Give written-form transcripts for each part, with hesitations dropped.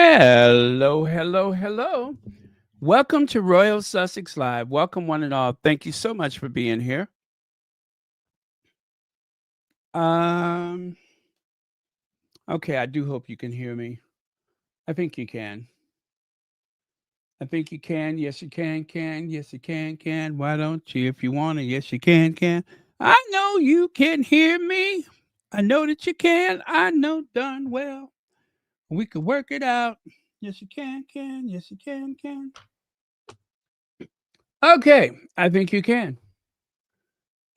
Hello, hello, hello. Welcome to Royal Sussex Live. Welcome, one and all. Thank you so much for being here. Um, okay, I do hope you can hear me. I think you can. I think you can. Yes, you can. Yes, you can. Why don't you? If you want to, yes, you can. I know you can hear me. I know that you can. I know done well. We could work it out. Yes, you can. Yes, you can. Okay, I think you can.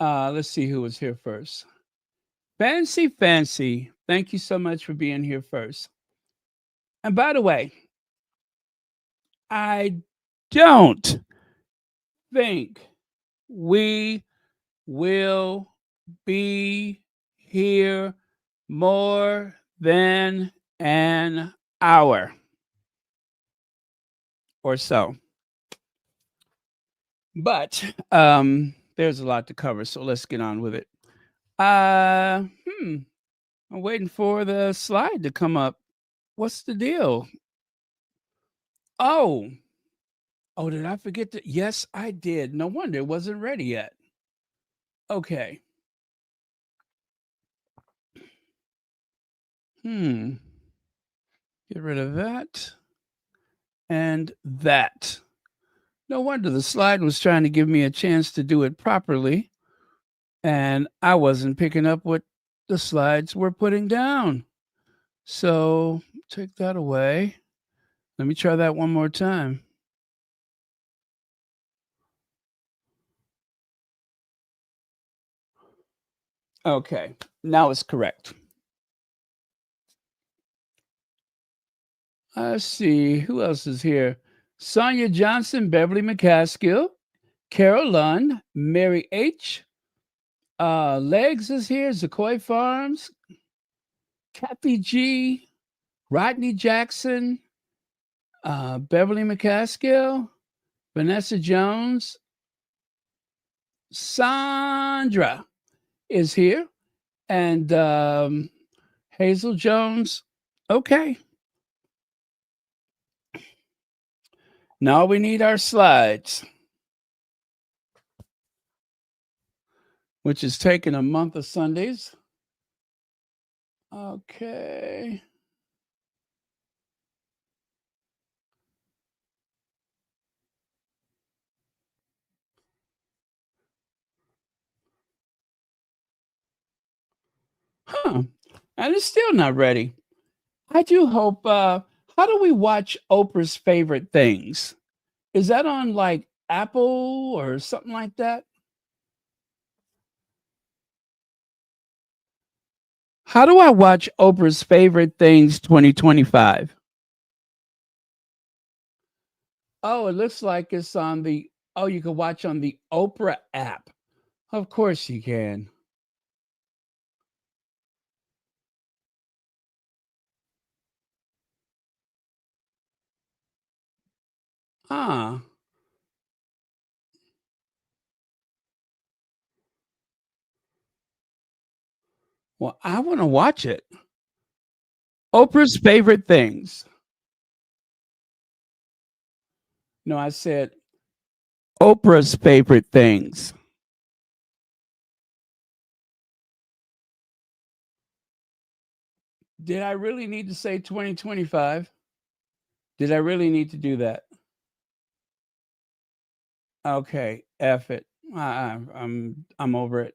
Let's see who was here first. Fancy. Thank you so much for being here first. And by the way, I don't think we will be here more than an hour or so. But there's a lot to cover, so let's get on with it. Uh, hmm, I'm waiting for the slide to come up. What's the deal? Oh, oh, did I forget to? Yes, I did. No wonder it wasn't ready yet. Okay. Hmm. Get rid of that and that. No wonder the slide was trying to give me a chance to do it properly, and I wasn't picking up what the slides were putting down. So take that away. Let me try that one more time. Okay, now it's correct. Let's see who else is here. Sonia Johnson, Beverly McCaskill, Carol Lund, Mary H. Legs is here. Zakoy Farms, Kathy G. Rodney Jackson, Beverly McCaskill, Vanessa Jones, Sandra is here, and Hazel Jones. Okay. Now we need our slides, which is taking a month of Sundays. Okay. Huh. And it's still not ready. I do hope. How do we watch Oprah's favorite things? Is that on like Apple or something like that? How do I watch Oprah's favorite things 2025? Oh, it looks like it's on the. Oh, you can watch on the Oprah app. Of course you can. Ah, well, I want to watch it. Oprah's favorite things. No, I said Oprah's favorite things. Did I really need to say 2025? Did I really need to do that? Okay, F it. I'm over it.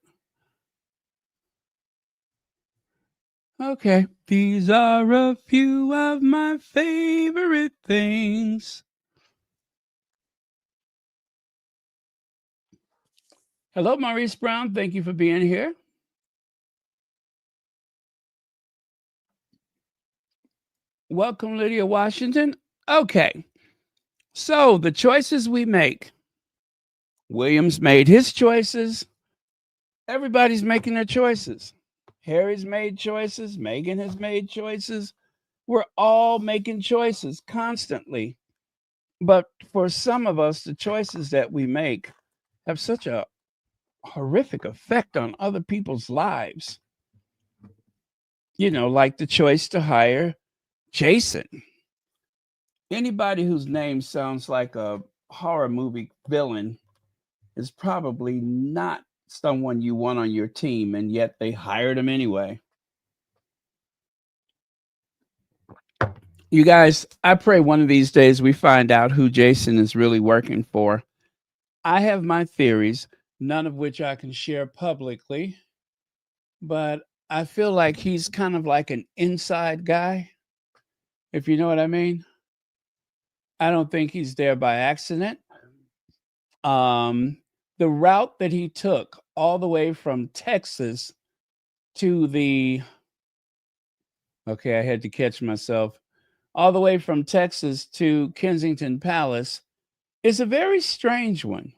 Okay, these are a few of my favorite things. Hello, Maurice Brown. Thank you for being here. Welcome, Lydia Washington. Okay, so the choices we make. Williams made his choices. Everybody's making their choices. Harry's made choices. Meghan has made choices. We're all making choices constantly. But for some of us, the choices that we make have such a horrific effect on other people's lives. You know, like the choice to hire Jason. Anybody whose name sounds like a horror movie villain is probably not someone you want on your team, and yet they hired him anyway. You guys, I pray one of these days we find out who Jason is really working for. I have my theories, none of which I can share publicly, but I feel like he's kind of like an inside guy, if you know what I mean. I don't think he's there by accident. Um, the route that he took all the way from Texas to the, okay, I had to catch myself, all the way from Texas to Kensington Palace is a very strange one.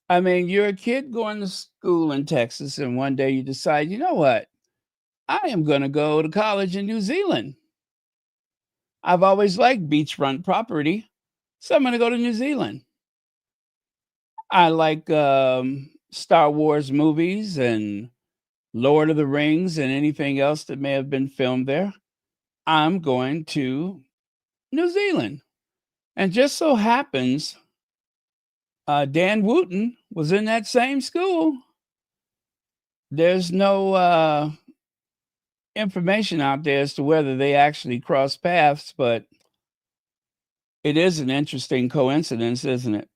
I mean, you're a kid going to school in Texas, and one day you decide, you know what? I am going to go to college in New Zealand. I've always liked beachfront property, so I'm going to go to New Zealand. I like Star Wars movies and Lord of the Rings and anything else that may have been filmed there. I'm going to New Zealand. And just so happens, Dan Wooten was in that same school. There's no information out there as to whether they actually crossed paths, but it is an interesting coincidence, isn't it?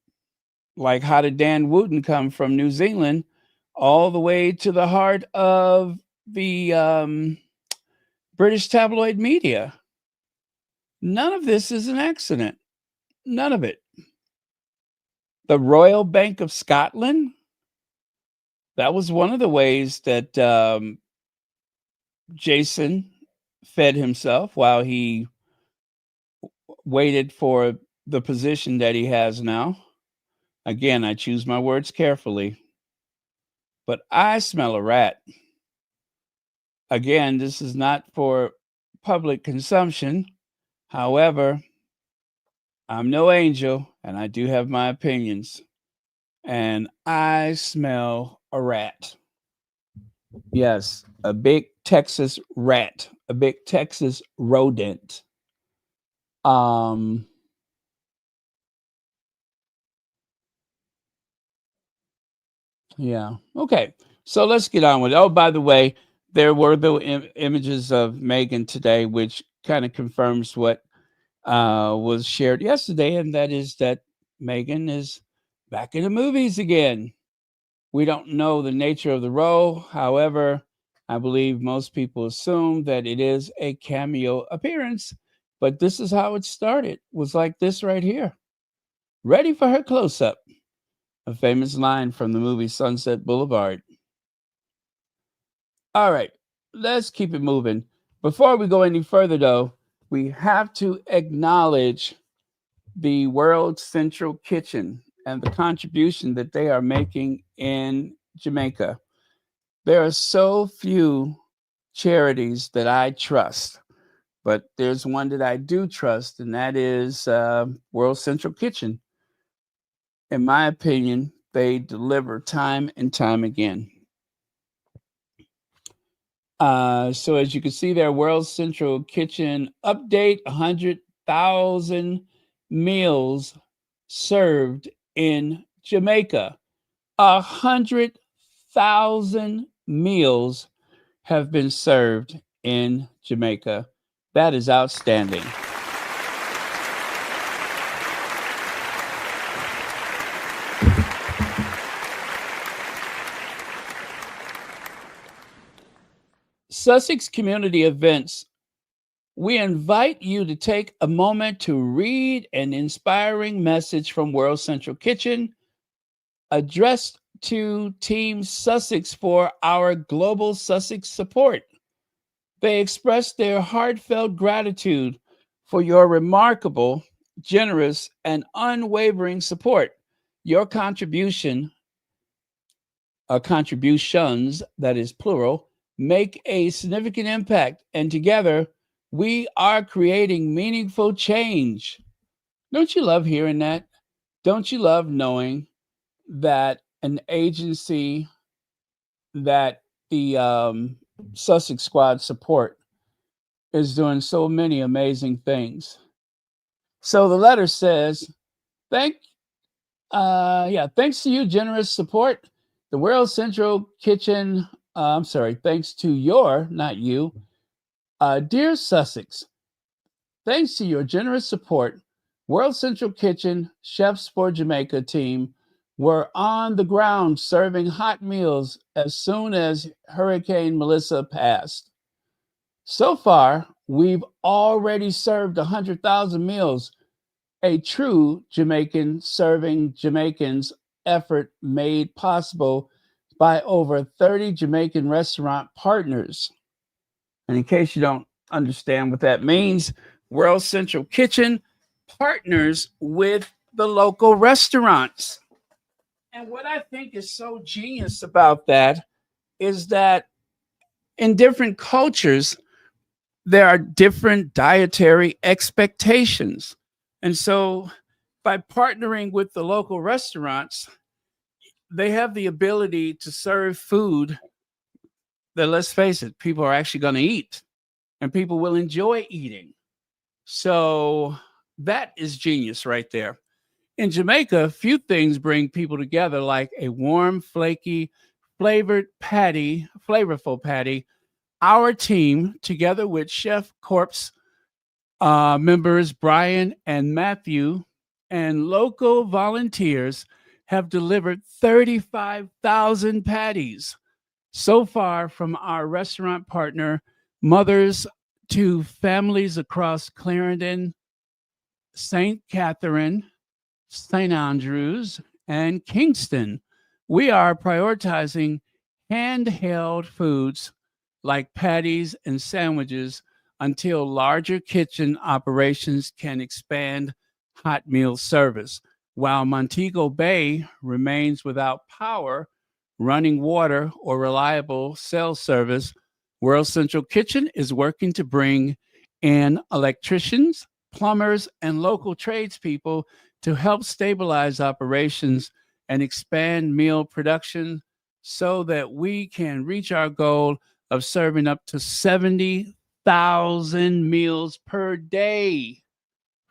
Like, how did Dan Wooten come from New Zealand all the way to the heart of the British tabloid media? None of this is an accident. None of it. The Royal Bank of Scotland, that was one of the ways that Jason fed himself while he waited for the position that he has now. Again, I choose my words carefully, but I smell a rat. Again, this is not for public consumption. However, I'm no angel and I do have my opinions. And I smell a rat. Yes, a big Texas rat, a big Texas rodent. Um, yeah. Okay. So let's get on with it. Oh, by the way, there were the images of Meghan today, which kind of confirms what was shared yesterday, and that is that Meghan is back in the movies again. We don't know the nature of the role. However, I believe most people assume that it is a cameo appearance, but this is how it started. Was like this right here. Ready for her close up. A famous line from the movie Sunset Boulevard. All right, let's keep it moving. Before we go any further, though, we have to acknowledge the World Central Kitchen and the contribution that they are making in Jamaica. There are so few charities that I trust, but there's one that I do trust, and that is World Central Kitchen. In my opinion, they deliver time and time again. So as you can see there, World Central Kitchen update, 100,000 meals served in Jamaica. 100,000 meals have been served in Jamaica. That is outstanding. Sussex Community Events, we invite you to take a moment to read an inspiring message from World Central Kitchen addressed to Team Sussex for our global Sussex support. They express their heartfelt gratitude for your remarkable, generous, and unwavering support. Your contributions, that is plural, make a significant impact, and together we are creating meaningful change. Don't you love hearing that? Don't you love knowing that an agency that the Sussex Squad support is doing so many amazing things? So the letter says, thank thanks to your generous support, the World Central Kitchen, thanks to your, not you, dear Sussex, thanks to your generous support, World Central Kitchen Chefs for Jamaica team were on the ground serving hot meals as soon as Hurricane Melissa passed. So far, we've already served 100,000 meals, a true Jamaican serving Jamaicans effort made possible by over 30 Jamaican restaurant partners. And in case you don't understand what that means, World Central Kitchen partners with the local restaurants. And what I think is so genius about that is that in different cultures, there are different dietary expectations. And so by partnering with the local restaurants, they have the ability to serve food that, let's face it, people are actually going to eat and people will enjoy eating. So that is genius right there. In Jamaica, few things bring people together like a warm, flaky, flavorful patty. Our team, together with Chef Corp's members Brian and Matthew and local volunteers, have delivered 35,000 patties so far from our restaurant partner, mothers to families across Clarendon, St. Catherine, St. Andrews, and Kingston. We are prioritizing handheld foods like patties and sandwiches until larger kitchen operations can expand hot meal service. While Montego Bay remains without power, running water, or reliable cell service, World Central Kitchen is working to bring in electricians, plumbers, and local tradespeople to help stabilize operations and expand meal production so that we can reach our goal of serving up to 70,000 meals per day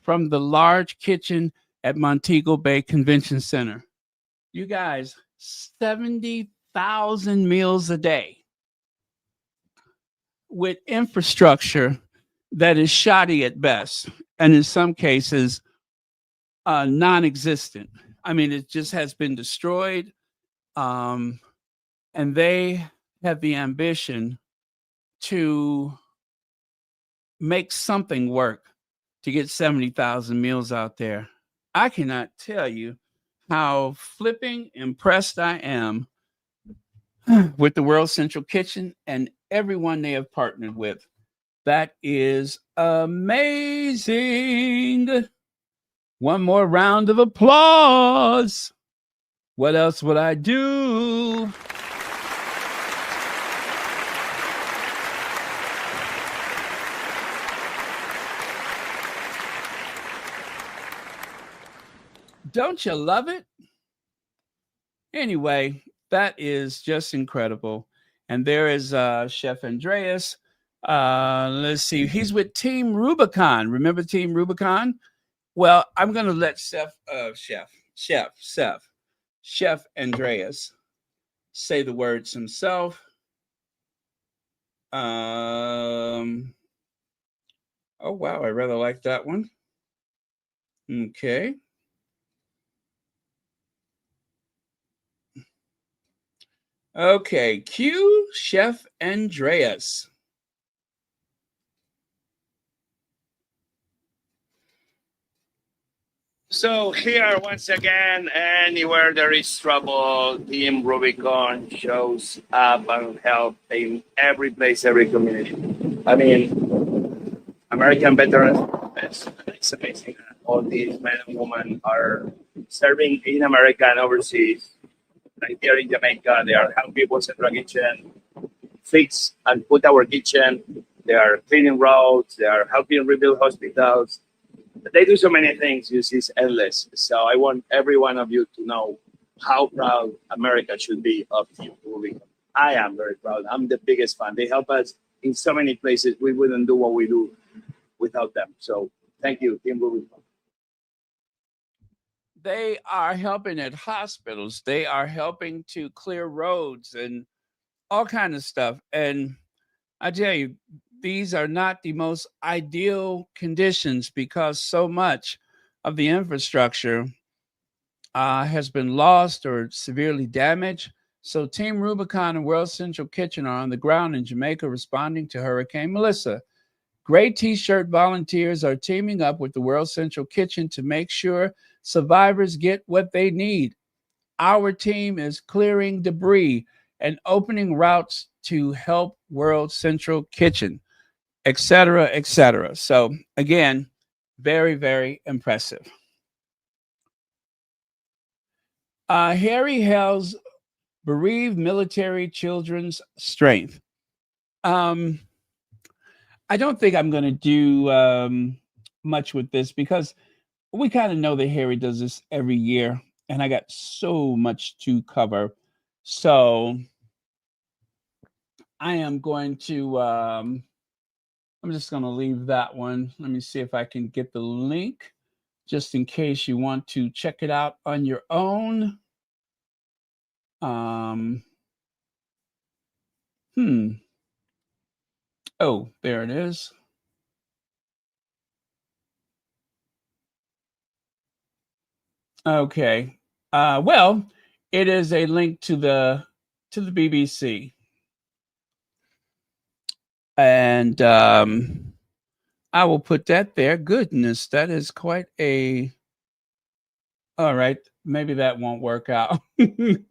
from the large kitchen at Montego Bay Convention Center. You guys, 70,000 meals a day with infrastructure that is shoddy at best, and in some cases, non existent. I mean, it just has been destroyed. Um, and they have the ambition to make something work to get 70,000 meals out there. I cannot tell you how flipping impressed I am with the World Central Kitchen and everyone they have partnered with. That is amazing. One more round of applause. What else would I do? Don't you love it? Anyway, that is just incredible. And there is Chef Andreas. Let's see. He's with Team Rubicon. Remember Team Rubicon? Well, I'm going to let Chef Andreas say the words himself. Oh, wow. I rather like that one. Okay. Okay. Cue Chef Andreas. So here once again, anywhere there is trouble, Team Rubicon shows up and help in every place, every community. I mean, American veterans, it's amazing. All these men and women are serving in America and overseas. Like here in Jamaica, they are helping people Central Kitchen fix and put our kitchen. They are cleaning roads. They are helping rebuild hospitals. They do so many things. You see, it's endless. So I want every one of you to know how proud America should be of Team Rubicon. I am very proud. I'm the biggest fan. They help us in so many places. We wouldn't do what we do without them. So thank you, Team Rubicon. They are helping at hospitals. They are helping to clear roads and all kind of stuff. And I tell you, these are not the most ideal conditions because so much of the infrastructure has been lost or severely damaged. So, Team Rubicon and World Central Kitchen are on the ground in Jamaica responding to Hurricane Melissa. Great t shirt volunteers are teaming up with the World Central Kitchen to make sure survivors get what they need. Our team is clearing debris and opening routes to help World Central Kitchen, etc., etc. So, again, very, very impressive. Harry Hell's bereaved military children's strength. Um, I don't think I'm going to do much with this because we kind of know that Harry does this every year, and I got so much to cover. So I am going to, I'm just going to leave that one. Let me see if I can get the link just in case you want to check it out on your own. Um, hmm. Oh, there it is. Okay. Well, it is a link to the BBC, and I will put that there. Goodness, that is quite a. All right, maybe that won't work out. Maybe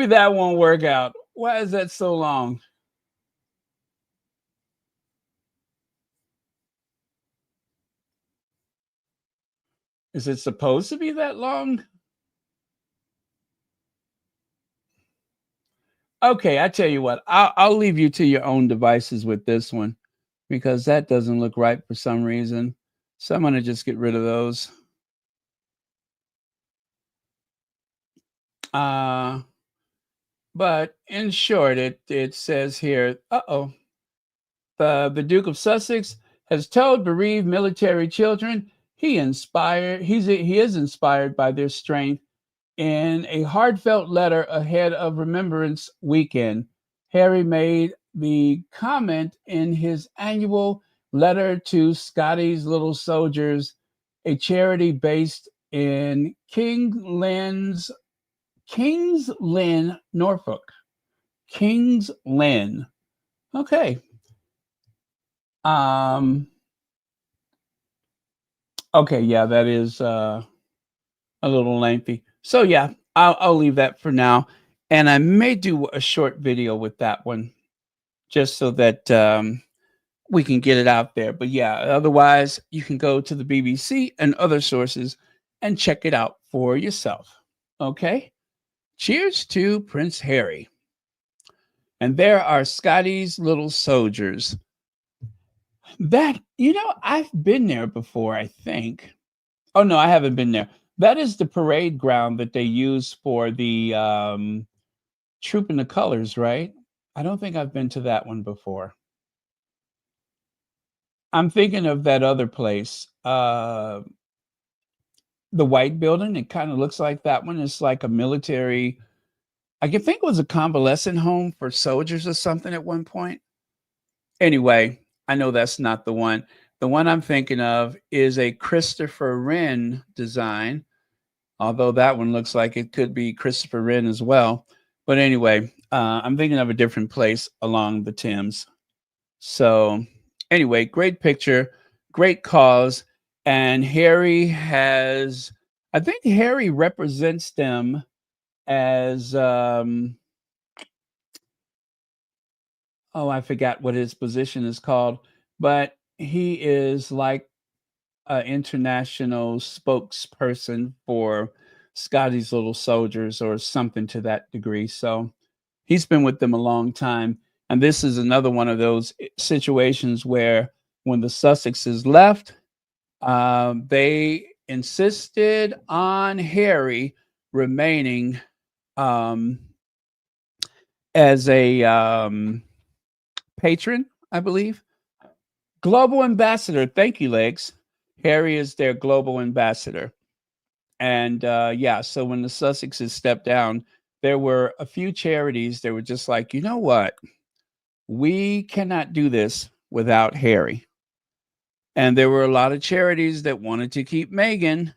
that won't work out. Why is that so long? Is it supposed to be that long? Okay, I tell you what, I'll leave you to your own devices with this one because that doesn't look right for some reason. So I'm going to just get rid of those. Uh, but in short, it says here, the Duke of Sussex has told bereaved military children he is inspired by their strength. In a heartfelt letter ahead of Remembrance Weekend, Harry made the comment in his annual letter to Scotty's Little Soldiers, a charity based in King's Lynn, Norfolk. King's Lynn. Okay. Um. Okay. Yeah, that is a little lengthy. So yeah, I'll leave that for now, and I may do a short video with that one just so that we can get it out there. But yeah, otherwise you can go to the BBC and other sources and check it out for yourself. Okay. Cheers to Prince Harry. And there are Scotty's Little Soldiers. That, I've been there before, I think. Oh, no, I haven't been there. That is the parade ground that they use for the Troop in the Colors, right? I don't think I've been to that one before. I'm thinking of that other place, the white building. It kind of looks like that one. It's like a military, I can think it was a convalescent home for soldiers or something at one point. Anyway, I know that's not the one. The one I'm thinking of is a Christopher Wren design, although that one looks like it could be Christopher Wren as well. But anyway, I'm thinking of a different place along the Thames. So, anyway, great picture, great cause. And I think Harry represents them as, I forgot what his position is called, but he is like an international spokesperson for Scotty's Little Soldiers or something to that degree. So he's been with them a long time. And this is another one of those situations where when the Sussexes left, they insisted on Harry remaining um, as a patron, I believe. Global ambassador. Thank you, Legs. Harry is their global ambassador. And yeah, so when the Sussexes stepped down, there were a few charities that were just like, you know what? We cannot do this without Harry. And there were a lot of charities that wanted to keep Meghan.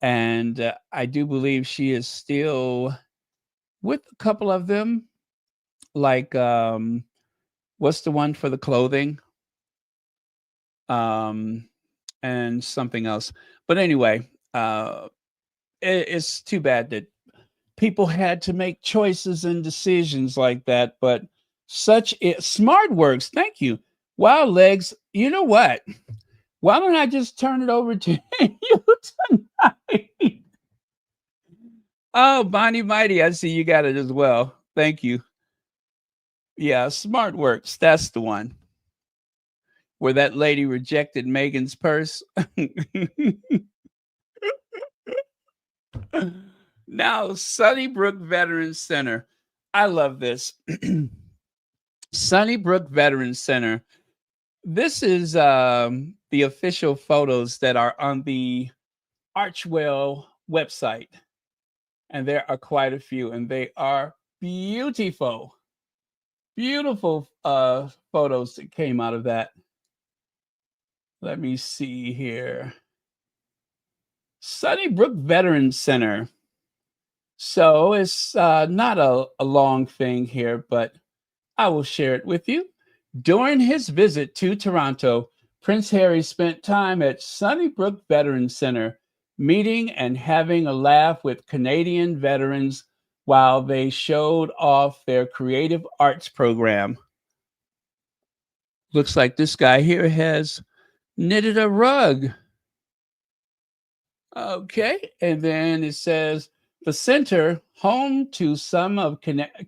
And I do believe she is still with a couple of them. Like, what's the one for the clothing? Um, and something else. But anyway, it's too bad that people had to make choices and decisions like that. But smart works. Thank you. Wow, Legs. You know what? Why don't I just turn it over to you tonight? Oh, Bonnie Mighty, I see you got it as well. Thank you. Yeah, Smart Works. That's the one where that lady rejected Megan's purse. Now, Sunnybrook Veterans Center. I love this. Sunnybrook Veterans Center. This is the official photos that are on the Archwell website. And there are quite a few, and they are beautiful. Beautiful photos that came out of that. Let me see here. Sunnybrook Veterans Center. So it's not a long thing here, but I will share it with you. During his visit to Toronto, Prince Harry spent time at Sunnybrook Veterans Center, meeting and having a laugh with Canadian veterans while they showed off their creative arts program. Looks like this guy here has knitted a rug. Okay, and then it says the center, home to some of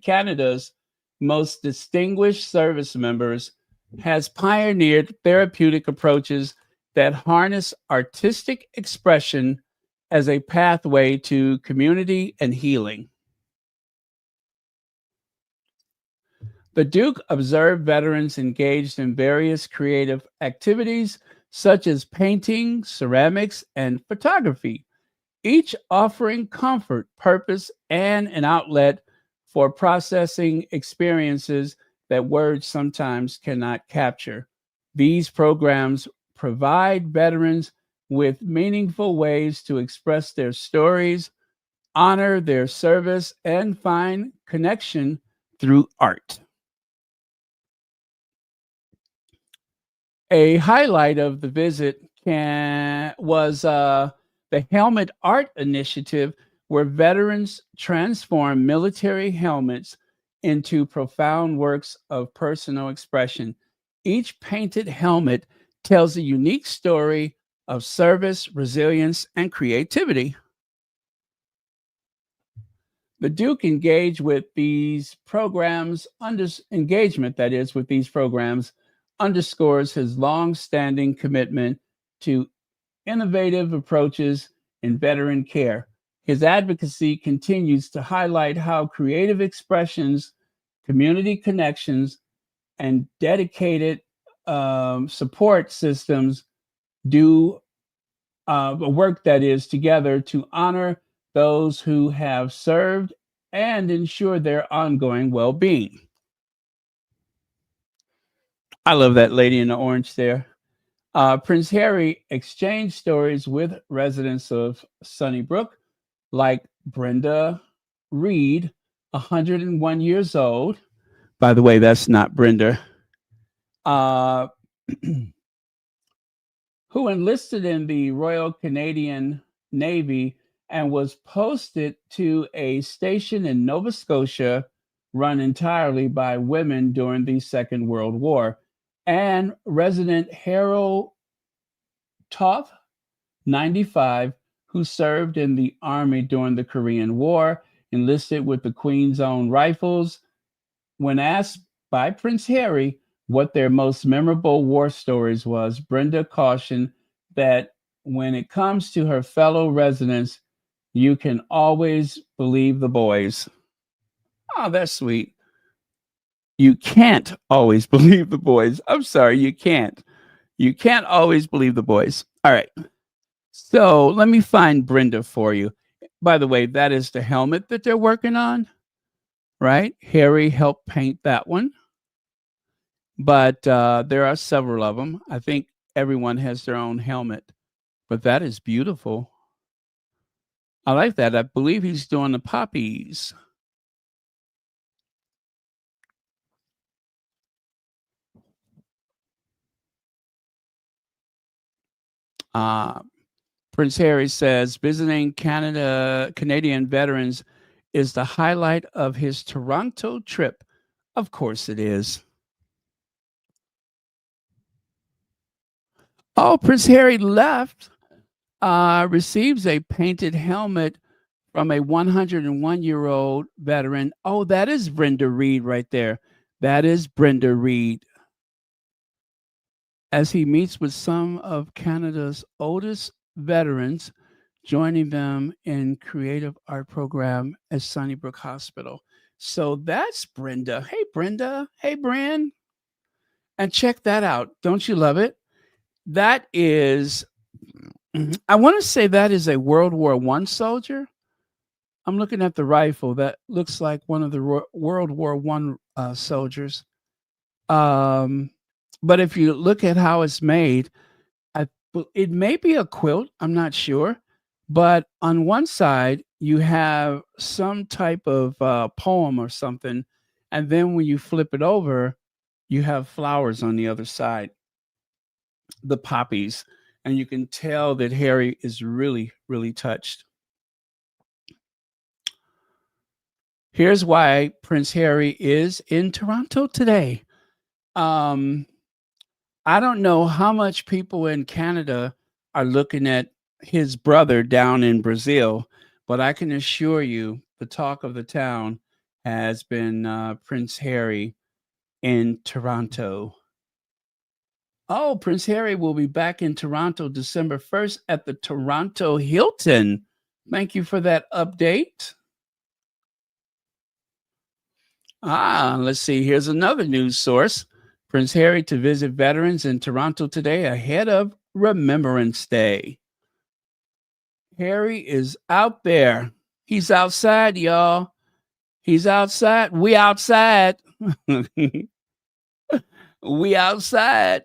Canada's most distinguished service members, has pioneered therapeutic approaches that harness artistic expression as a pathway to community and healing. The Duke observed veterans engaged in various creative activities such as painting, ceramics, and photography, each offering comfort, purpose, and an outlet for processing experiences that words sometimes cannot capture. These programs provide veterans with meaningful ways to express their stories, honor their service, and find connection through art. A highlight of the visit was the Helmet Art Initiative, where veterans transform military helmets into profound works of personal expression. Each painted helmet tells a unique story of service, resilience, and creativity. The Duke engaged with these programs, engagement that is with these programs, underscores his long-standing commitment to innovative approaches in veteran care. His advocacy continues to highlight how creative expressions, community connections, and dedicated support systems do work that is together to honor those who have served and ensure their ongoing well-being. I love that lady in the orange there. Prince Harry exchanged stories with residents of Sunnybrook, like Brenda Reed, 101 years old. By the way, that's not Brenda. Uh, who enlisted in the Royal Canadian Navy and was posted to a station in Nova Scotia run entirely by women during the Second World War, and resident Harold Toth, 95, who served in the Army during the Korean War, enlisted with the Queen's Own Rifles. When asked by Prince Harry what their most memorable war stories was, Brenda cautioned that when it comes to her fellow residents, you can always believe the boys. Oh, that's sweet. You can't always believe the boys. I'm sorry, you can't. You can't always believe the boys. All right. So let me find Brenda for you. By the way, that is the helmet that they're working on, right? Harry helped paint that one, but there are several of them. I think everyone has their own helmet, but that is beautiful. I like that. I believe he's doing the poppies. Prince Harry says visiting Canadian veterans is the highlight of his Toronto trip. Of course it is. Oh, Prince Harry left, receives a painted helmet from a 101-year-old veteran. Oh, that is Brenda Reed right there. That is Brenda Reed. As he meets with some of Canada's oldest veterans, joining them in creative art program at Sunnybrook Hospital. So that's Brenda. Hey, Brenda. Hey, Bran. And check that out. Don't you love it? That is, I want to say that is a World War I soldier. I'm looking at the rifle. That looks like one of the World War I soldiers. But if you look at how it's made, it may be a quilt. I'm not sure. But on one side, you have some type of poem or something. And then when you flip it over, you have flowers on the other side, the poppies. And you can tell that Harry is really, really touched. Here's why Prince Harry is in Toronto today. I don't know how much people in Canada are looking at his brother down in Brazil, but I can assure you the talk of the town has been Prince Harry in Toronto. Oh, Prince Harry will be back in Toronto December 1st at the Toronto Hilton. Thank you for that update. Let's see. Here's another news source. Prince Harry to visit veterans in Toronto today ahead of Remembrance Day. Harry is out there. He's outside, y'all. He's outside. We outside. We outside.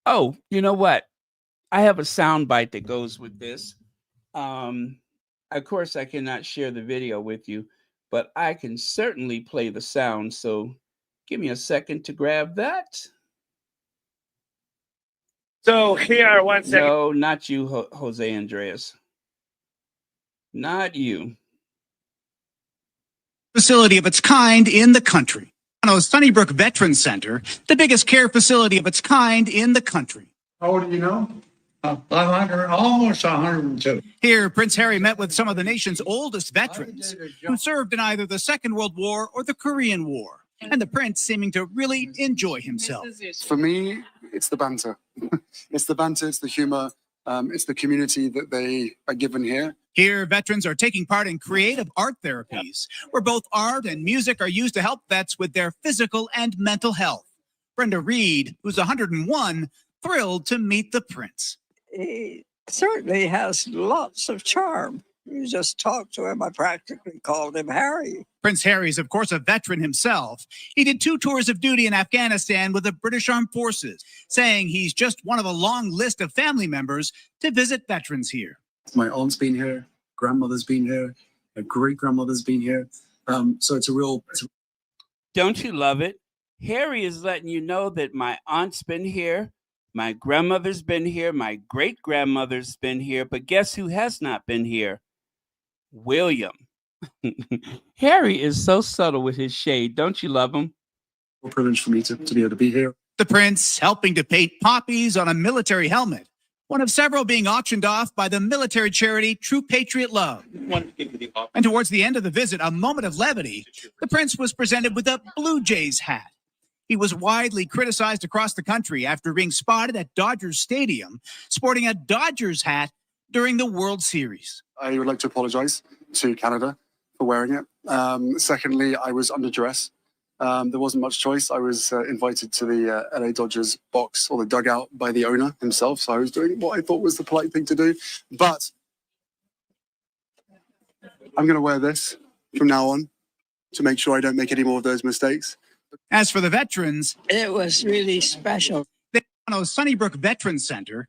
Oh, you know what? I have a sound bite that goes with this. Of course, I cannot share the video with you, but I can certainly play the sound. So give me a second to grab that. So here, once again. No, not you, Jose Andreas. Not you. Facility of its kind in the country. Sunnybrook Veterans Center, the biggest care facility of its kind in the country. How old do you know? 100, almost 102. Here, Prince Harry met with some of the nation's oldest veterans who served in either the Second World War or the Korean War, and the prince seeming to really enjoy himself. For me, it's the banter. It's the banter, it's the humor, it's the community that they are given here. Here, veterans are taking part in creative art therapies, where both art and music are used to help vets with their physical and mental health. Brenda Reed, who's 101, thrilled to meet the prince. He certainly has lots of charm. You just talk to him. I practically called him Harry. Prince Harry is, of course, a veteran himself. He did 2 tours of duty in Afghanistan with the British Armed Forces, saying he's just one of a long list of family members to visit veterans here. My aunt's been here, grandmother's been here, my great-grandmother's been here. So it's a real... Don't you love it? Harry is letting you know that my aunt's been here, my grandmother's been here, my great-grandmother's been here, but guess who has not been here? William. Harry is so subtle with his shade. Don't you love him? A privilege for me to be able to be here. The prince helping to paint poppies on a military helmet, one of several being auctioned off by the military charity True Patriot Love. And towards the end of the visit, a moment of levity, the prince was presented with a Blue Jays hat. He was widely criticized across the country after being spotted at Dodgers Stadium sporting a Dodgers hat during the World Series. I would like to apologize to Canada for wearing it. Secondly, I was under duress. There wasn't much choice. I was invited to the LA Dodgers box or the dugout by the owner himself. So I was doing what I thought was the polite thing to do. But I'm going to wear this from now on to make sure I don't make any more of those mistakes. As for the veterans, It was really special. the Sunnybrook Veterans Center.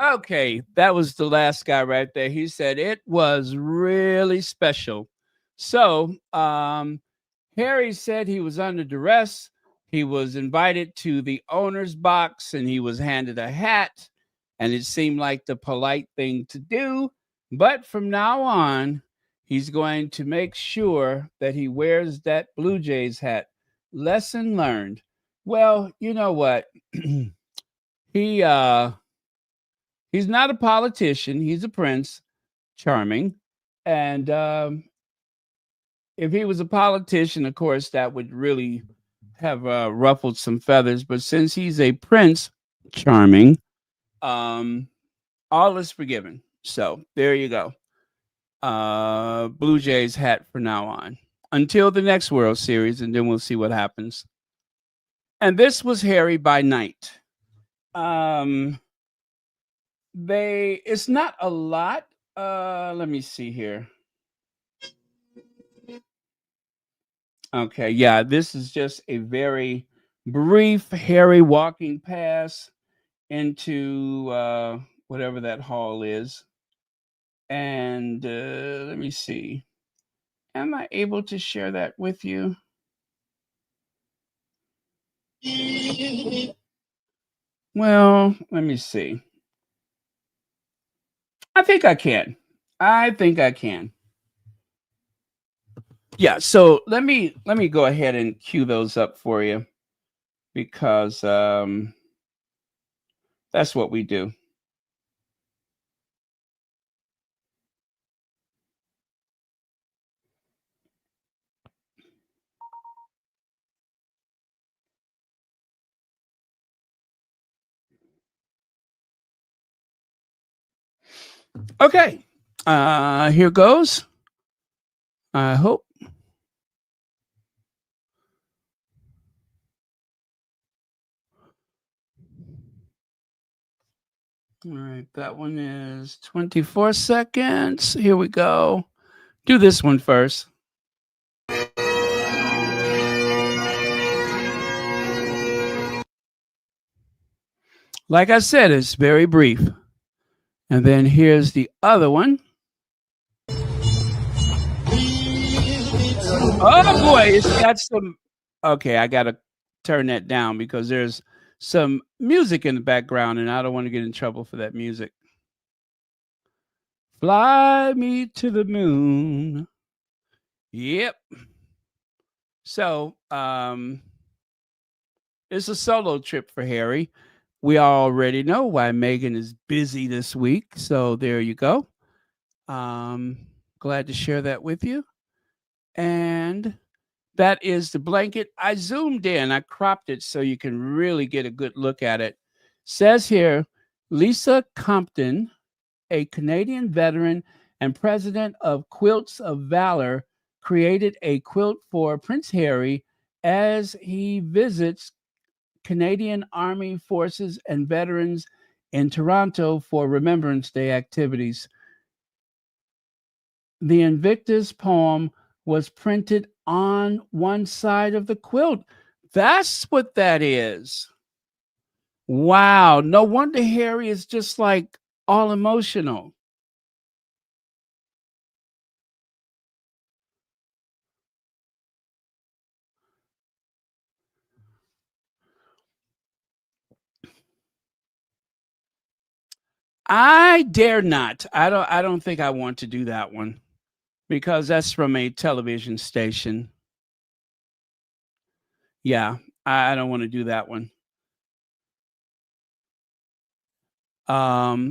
Okay, that was the last guy right there. He said it was really special. So, Harry said he was under duress. He was invited to the owner's box and he was handed a hat, and it seemed like the polite thing to do. But from now on, he's going to make sure that he wears that Blue Jays hat. Lesson learned. Well, you know what? He's not a politician. He's a prince, charming. And if he was a politician, of course, that would really have ruffled some feathers. But since he's a prince, charming, all is forgiven. So there you go. Blue Jays hat for now on until the next World Series, and then we'll see what happens. And this was Harry by night. It's not a lot. Let me see here. Okay, yeah, this is just a very brief Harry walking past into whatever that hall is. And let me see. Am I able to share that with you? Well, let me see. I think I can. Yeah, so let me go ahead and cue those up for you, because that's what we do. Okay, here goes. I hope. All right, that one is 24 seconds. Here we go. Do this one first. Like I said, it's very brief. And then here's the other one. Oh boy, it's got some. Okay, I got to turn that down because there's some music in the background and I don't want to get in trouble for that music. Fly me to the moon. Yep. So, it's a solo trip for Harry. We already know why Meghan is busy this week. So there you go. Glad to share that with you. And that is the blanket. I zoomed in, I cropped it so you can really get a good look at it. Says here, Lisa Compton, a Canadian veteran and president of Quilts of Valor, created a quilt for Prince Harry as he visits Canadian Army forces and veterans in Toronto for Remembrance Day activities. The Invictus poem was printed on one side of the quilt. That's what that is. Wow. No wonder Harry is just like all emotional. I dare not. I don't think I want to do that one because that's from a television station. Yeah, I don't want to do that one.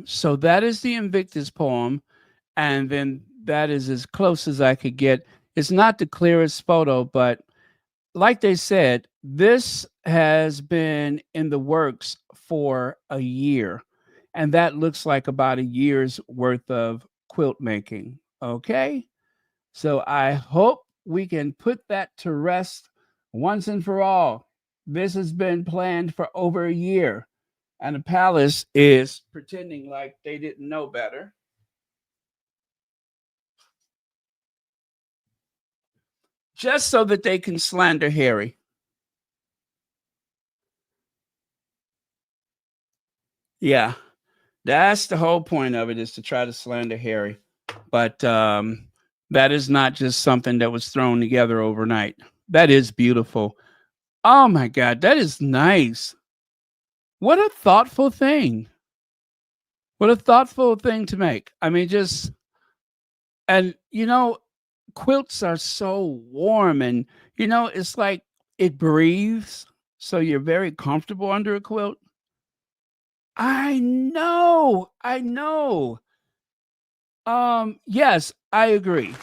So that is the Invictus poem, and then that is as close as I could get. It's not the clearest photo, but like they said, this has been in the works for a year, and that looks like about a year's worth of quilt making. Okay, so I hope we can put that to rest once and for all. This has been planned for over a year, and the palace is pretending like they didn't know better. Just so that they can slander Harry. Yeah, that's the whole point of it, is to try to slander Harry. But that is not just something that was thrown together overnight. That is beautiful. Oh my God, that is nice. What a thoughtful thing. What a thoughtful thing to make. I mean, just, and quilts are so warm, and it's like it breathes. So you're very comfortable under a quilt. I know. I know. Yes, I agree.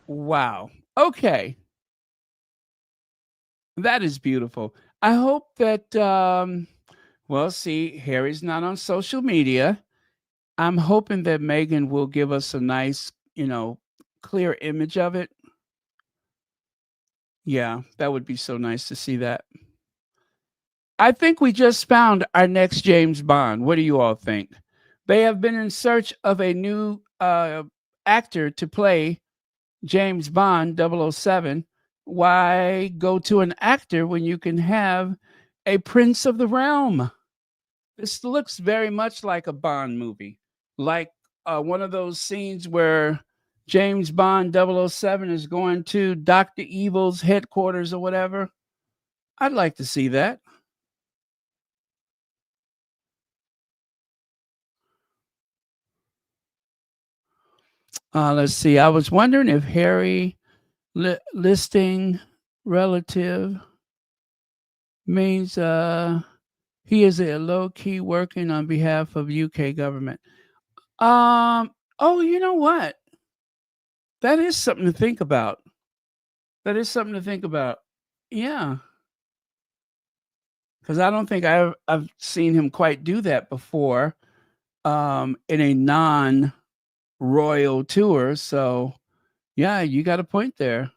Wow. Okay. That is beautiful. I hope that well, see, Harry's not on social media. I'm hoping that Meghan will give us a nice, clear image of it. Yeah, that would be so nice to see that. I think we just found our next James Bond. What do you all think? They have been in search of a new actor to play James Bond 007. Why go to an actor when you can have a Prince of the Realm? This looks very much like a Bond movie, like one of those scenes where James Bond 007 is going to Dr. Evil's headquarters or whatever. I'd like to see that. Let's see. I was wondering if Harry listing relative means he is a low key working on behalf of UK government. Oh, you know what? That is something to think about. That is something to think about. Yeah, because I don't think I've seen him quite do that before in a non-royal tour. So, yeah, you got a point there.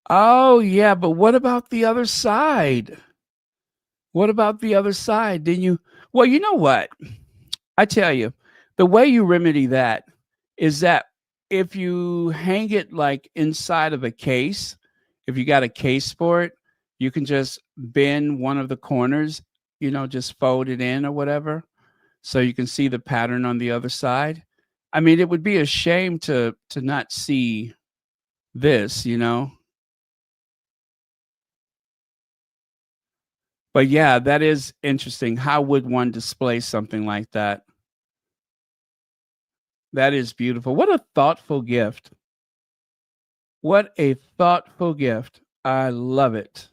Oh, yeah, but what about the other side? What about the other side? Didn't you? Well, you know what? I tell you, the way you remedy that is that if you hang it like inside of a case, if you got a case for it, you can just bend one of the corners, just fold it in or whatever, so you can see the pattern on the other side. I mean, it would be a shame to not see this. But yeah, that is interesting. How would one display something like that? That is beautiful. What a thoughtful gift. What a thoughtful gift. I love it.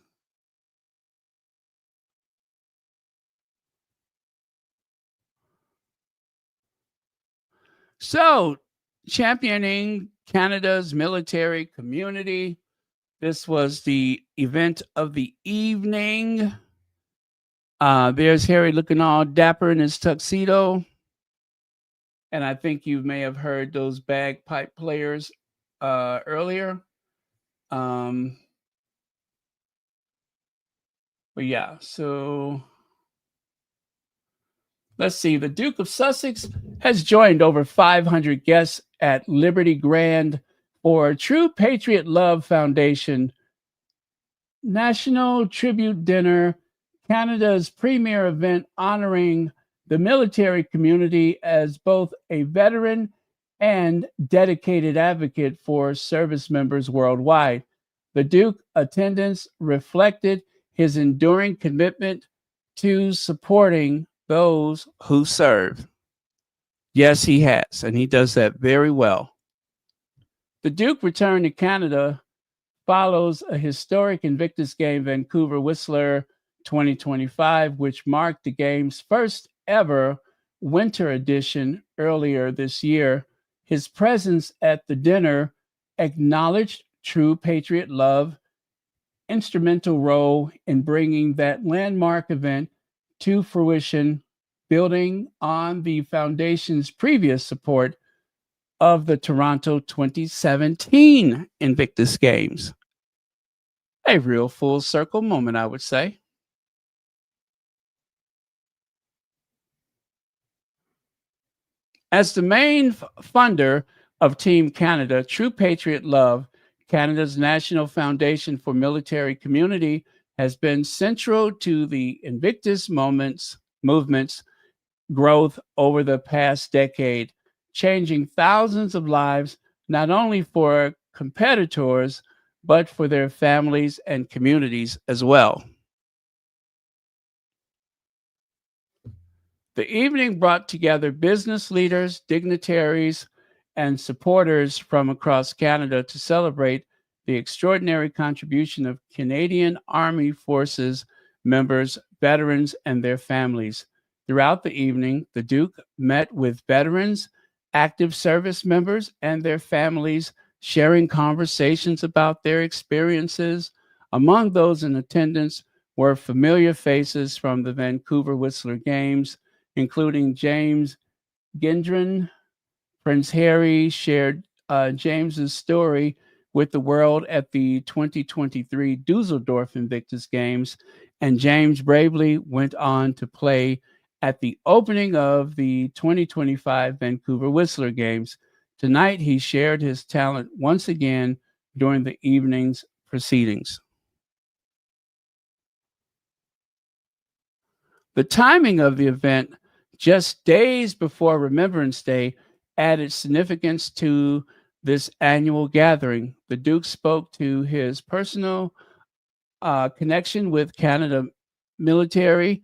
So, championing Canada's military community. This was the event of the evening. There's Harry looking all dapper in his tuxedo. And I think you may have heard those bagpipe players earlier. But yeah, so let's see. The Duke of Sussex has joined over 500 guests at Liberty Grand for True Patriot Love Foundation National Tribute Dinner, Canada's premier event honoring the military community as both a veteran and dedicated advocate for service members worldwide. The Duke attendance reflected his enduring commitment to supporting those who serve. Yes, he has, and he does that very well. The Duke returned to Canada follows a historic Invictus game, Vancouver Whistler 2025, which marked the game's first ever winter edition earlier this year. His presence at the dinner acknowledged true patriot love, instrumental role in bringing that landmark event to fruition, building on the foundation's previous support of the Toronto 2017 Invictus Games. A real full circle moment, I would say. As the main funder of Team Canada, True Patriot Love, Canada's National Foundation for Military Community, has been central to the Invictus movement's growth over the past decade, changing thousands of lives, not only for competitors, but for their families and communities as well. The evening brought together business leaders, dignitaries, and supporters from across Canada to celebrate the extraordinary contribution of Canadian Army Forces members, veterans, and their families. Throughout the evening, the Duke met with veterans, active service members, and their families, sharing conversations about their experiences. Among those in attendance were familiar faces from the Vancouver Whistler Games, including James Gendron. Prince Harry shared James's story with the world at the 2023 Dusseldorf Invictus Games, and James bravely went on to play at the opening of the 2025 Vancouver Whistler Games. Tonight, he shared his talent once again during the evening's proceedings. The timing of the event, just days before Remembrance Day, added significance to this annual gathering. The Duke spoke to his personal connection with Canada military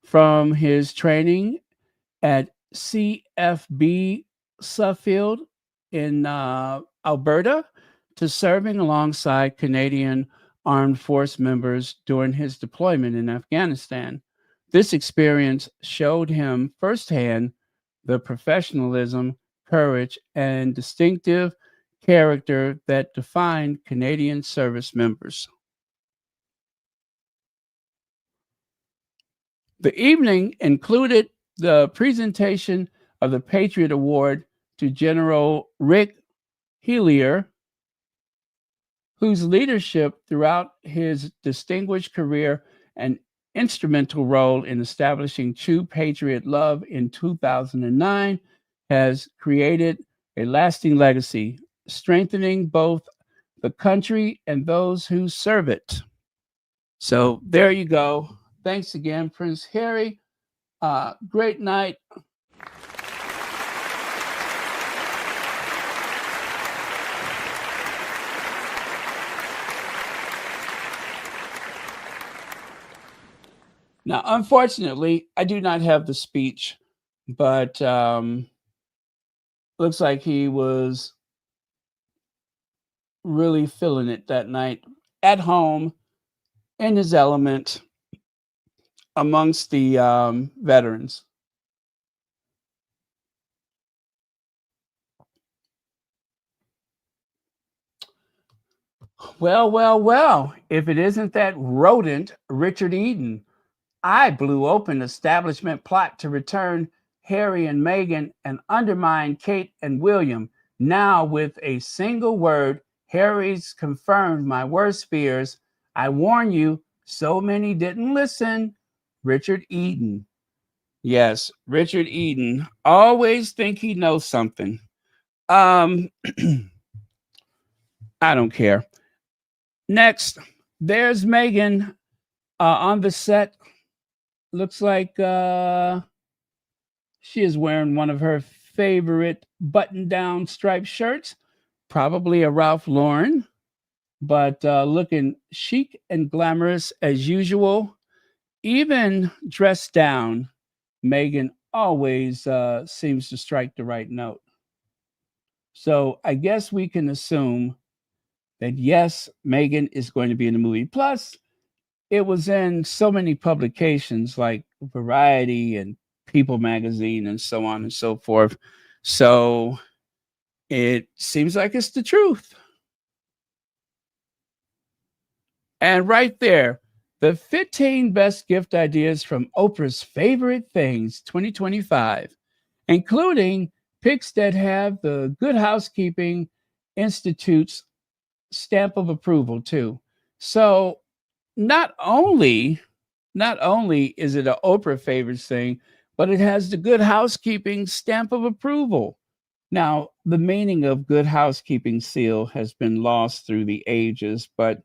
from his training at CFB Suffield in Alberta to serving alongside Canadian Armed Force members during his deployment in Afghanistan. This experience showed him firsthand the professionalism, courage, and distinctive character that defined Canadian service members. The evening included the presentation of the Patriot Award to General Rick Hillier, whose leadership throughout his distinguished career and instrumental role in establishing True Patriot Love in 2009 has created a lasting legacy, strengthening both the country and those who serve it. So there you go. Thanks again, Prince Harry. Great night. Now, unfortunately, I do not have the speech, but looks like he was really feeling it that night at home in his element amongst the veterans. Well, if it isn't that rodent, Richard Eden. I blew open establishment plot to return Harry and Meghan and undermine Kate and William. Now, with a single word, Harry's confirmed my worst fears. I warn you, so many didn't listen. Richard Eden. Yes, Richard Eden. Always think he knows something. I don't care. Next, there's Meghan on the set. Looks like she is wearing one of her favorite button-down striped shirts, probably a Ralph Lauren, but looking chic and glamorous as usual. Even dressed down, Meghan always seems to strike the right note. So I guess we can assume that, yes, Meghan is going to be in the movie. Plus, it was in so many publications like Variety and People magazine and so on and so forth. So it seems like it's the truth. And right there, the 15 best gift ideas from Oprah's favorite things 2025, including picks that have the Good Housekeeping Institute's stamp of approval too. So not only is it an Oprah favorites thing, but it has the Good Housekeeping stamp of approval. Now, the meaning of Good Housekeeping seal has been lost through the ages, but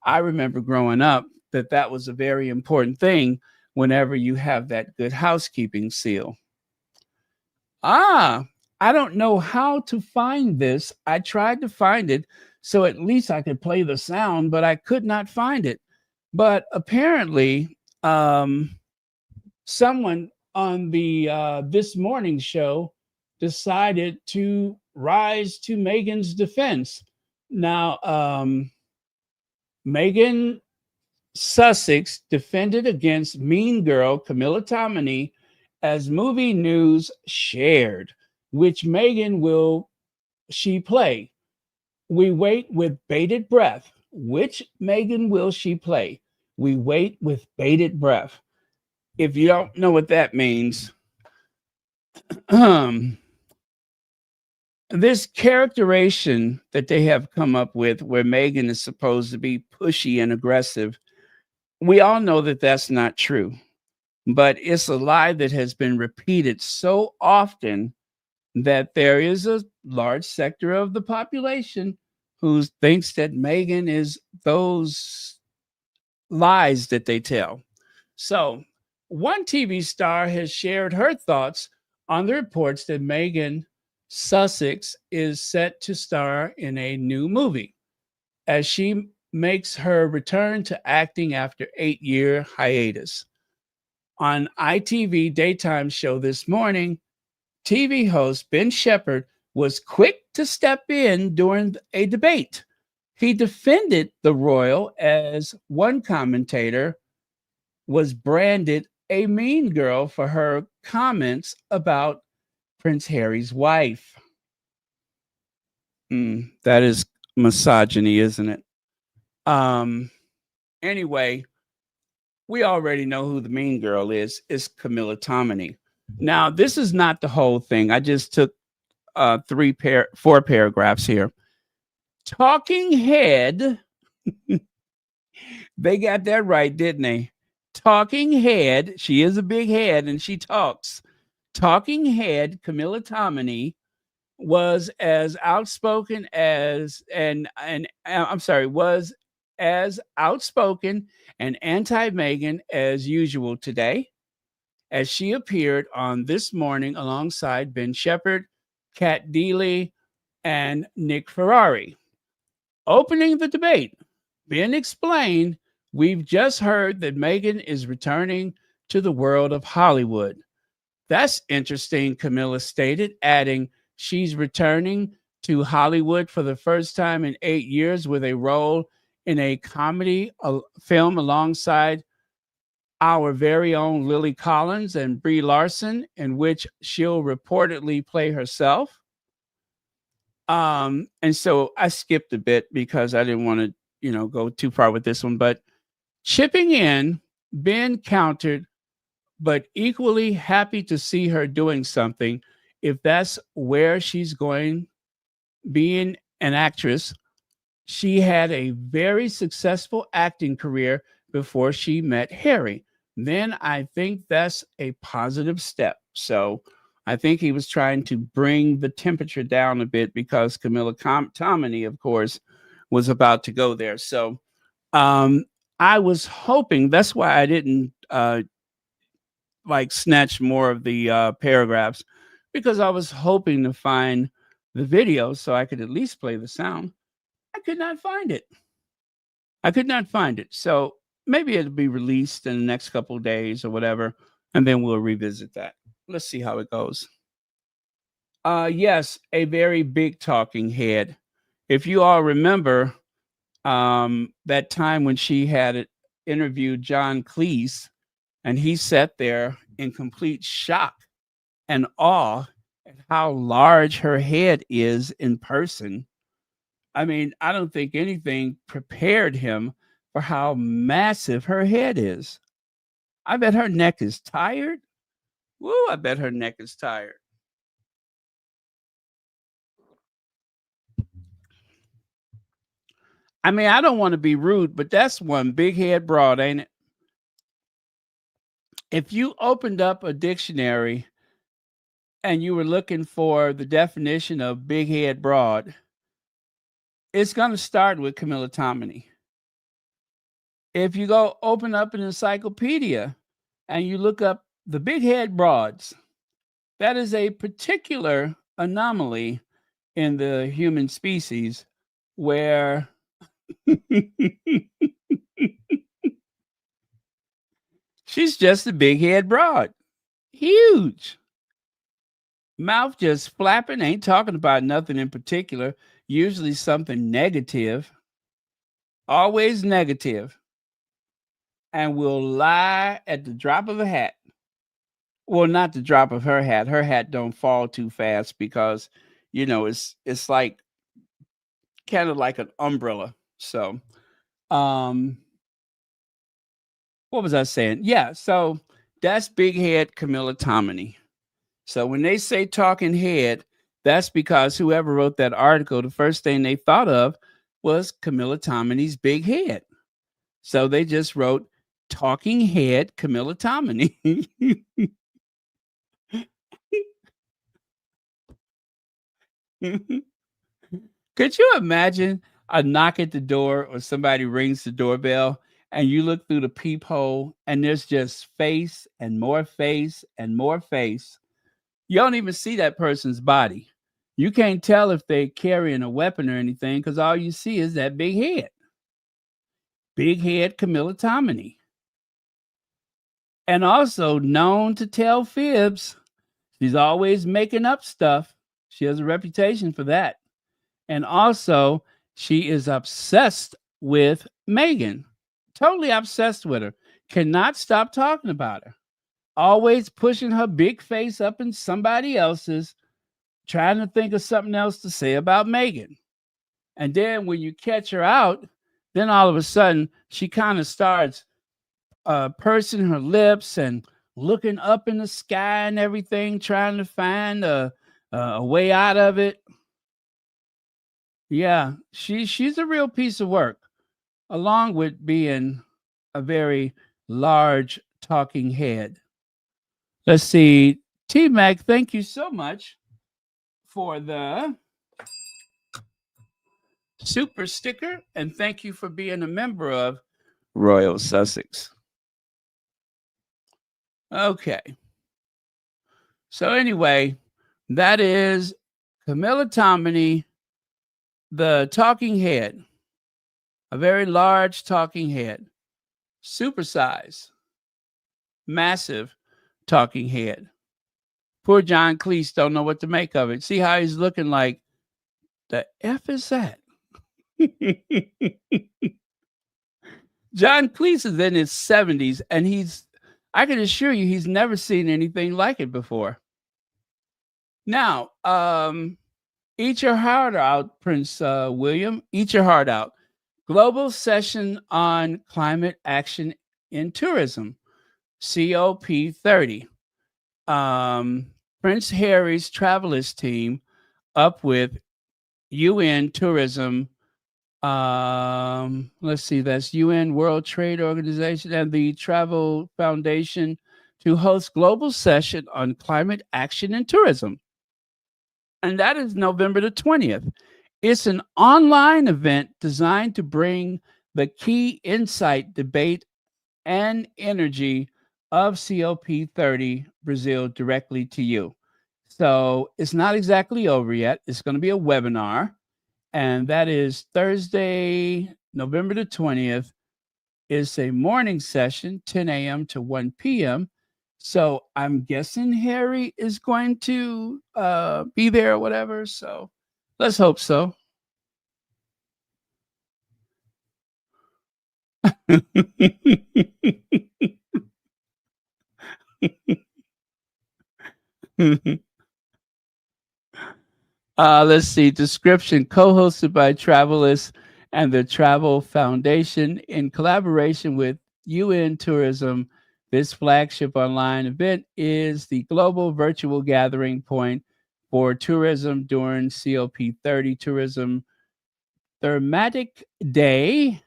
I remember growing up that was a very important thing whenever you have that Good Housekeeping seal. Ah, I don't know how to find this. I tried to find it so at least I could play the sound, but I could not find it. But apparently, someone on the This Morning show decided to rise to Meghan's defense. Now, Meghan Sussex defended against Mean Girl Camilla Tominey as movie news shared. Which Meghan will she play? We wait with bated breath. Which Meghan will she play? We wait with bated breath. If you don't know what that means, this characterization that they have come up with, where Meghan is supposed to be pushy and aggressive, we all know that that's not true. But it's a lie that has been repeated so often that there is a large sector of the population who thinks that Meghan is those lies that they tell. So, one TV star has shared her thoughts on the reports that Meghan Sussex is set to star in a new movie as she makes her return to acting after 8-year hiatus. On ITV daytime show this morning, TV host Ben Shepherd was quick to step in during a debate. He defended the royal as one commentator was branded a mean girl for her comments about Prince Harry's wife. That is misogyny, isn't it? Anyway, we already know who the mean girl is. It's Camilla Tominey. Now, this is not the whole thing. I just took 4 paragraphs here. Talking head, they got that right, didn't they? Talking head, she is a big head and she talks. Talking head Camilla Tominey was as outspoken as was as outspoken and anti-Meghan as usual today, as she appeared on This Morning alongside Ben Shepherd, Kat Deely, and Nick Ferrari. Opening the debate, Ben explained, "We've just heard that Meghan is returning to the world of Hollywood." "That's interesting," Camilla stated, adding, "She's returning to Hollywood for the first time in 8 years with a role in a comedy film alongside our very own Lily Collins and Brie Larson, in which she'll reportedly play herself." And so I skipped a bit because I didn't want to, go too far with this one. But chipping in, Ben countered, "But equally happy to see her doing something if that's where she's going, being an actress. She had a very successful acting career before she met Harry. Then I think that's a positive step." So I think he was trying to bring the temperature down a bit because Camilla Tominey, of course, was about to go there. So I was hoping, that's why I didn't snatch more of the paragraphs, because I was hoping to find the video so I could at least play the sound. I could not find it. So maybe it'll be released in the next couple of days or whatever, and then we'll revisit that. Let's see how it goes. Yes, a very big talking head. If you all remember that time when she had interviewed John Cleese, and he sat there in complete shock and awe at how large her head is in person. I mean, I don't think anything prepared him for how massive her head is. I bet her neck is tired. Woo, I bet her neck is tired. I mean, I don't want to be rude, but that's one big head broad, ain't it? If you opened up a dictionary and you were looking for the definition of big head broad, it's going to start with Camilla Tominey. If you go open up an encyclopedia and you look up the big head broads, that is a particular anomaly in the human species where she's just a big head broad. Huge. Mouth just flapping, ain't talking about nothing in particular, usually something negative, always negative, and will lie at the drop of a hat. Well, not the drop of her hat. Her hat don't fall too fast because, it's like kind of like an umbrella. So, what was I saying? Yeah, so that's big head Camilla Tominey. So when they say talking head, that's because whoever wrote that article, the first thing they thought of was Camilla Tominey's big head. So they just wrote talking head Camilla Tominey. Could you imagine a knock at the door or somebody rings the doorbell and you look through the peephole and there's just face and more face and more face? You don't even see that person's body. You can't tell if they're carrying a weapon or anything because all you see is that big head. Big head Camilla Tominey. And also known to tell fibs. She's always making up stuff. She has a reputation for that. And also, she is obsessed with Meghan. Totally obsessed with her. Cannot stop talking about her. Always pushing her big face up in somebody else's, trying to think of something else to say about Meghan. And then when you catch her out, then all of a sudden, she kind of starts pursing her lips and looking up in the sky and everything, trying to find a way out of it. Yeah, she's a real piece of work, along with being a very large talking head. Let's see. T-Mac, thank you so much for the super sticker, and thank you for being a member of Royal Sussex. Okay. So anyway, that is Camilla Tominey, the talking head, a very large talking head, supersized, massive talking head. Poor John Cleese don't know what to make of it. See how he's looking like, the F is that? John Cleese is in his 70s, and I can assure you he's never seen anything like it before. Now, eat your heart out, Prince William. Eat your heart out. Global Session on Climate Action in Tourism, COP30. Prince Harry's Travelers team up with UN Tourism. Let's see, that's UN World Trade Organization and the Travel Foundation to host Global Session on Climate Action in Tourism. And that is November the 20th. It's an online event designed to bring the key insight, debate, and energy of COP30 Brazil directly to you. So it's not exactly over yet. It's going to be a webinar, and that is Thursday, November the 20th. It's a morning session, 10 a.m. to 1 p.m. So I'm guessing Harry is going to be there or whatever. So let's hope so. Let's see. Description: co-hosted by Travelers and the Travel Foundation in collaboration with UN Tourism. This flagship online event is the global virtual gathering point for tourism during COP30 Tourism Thematic Day.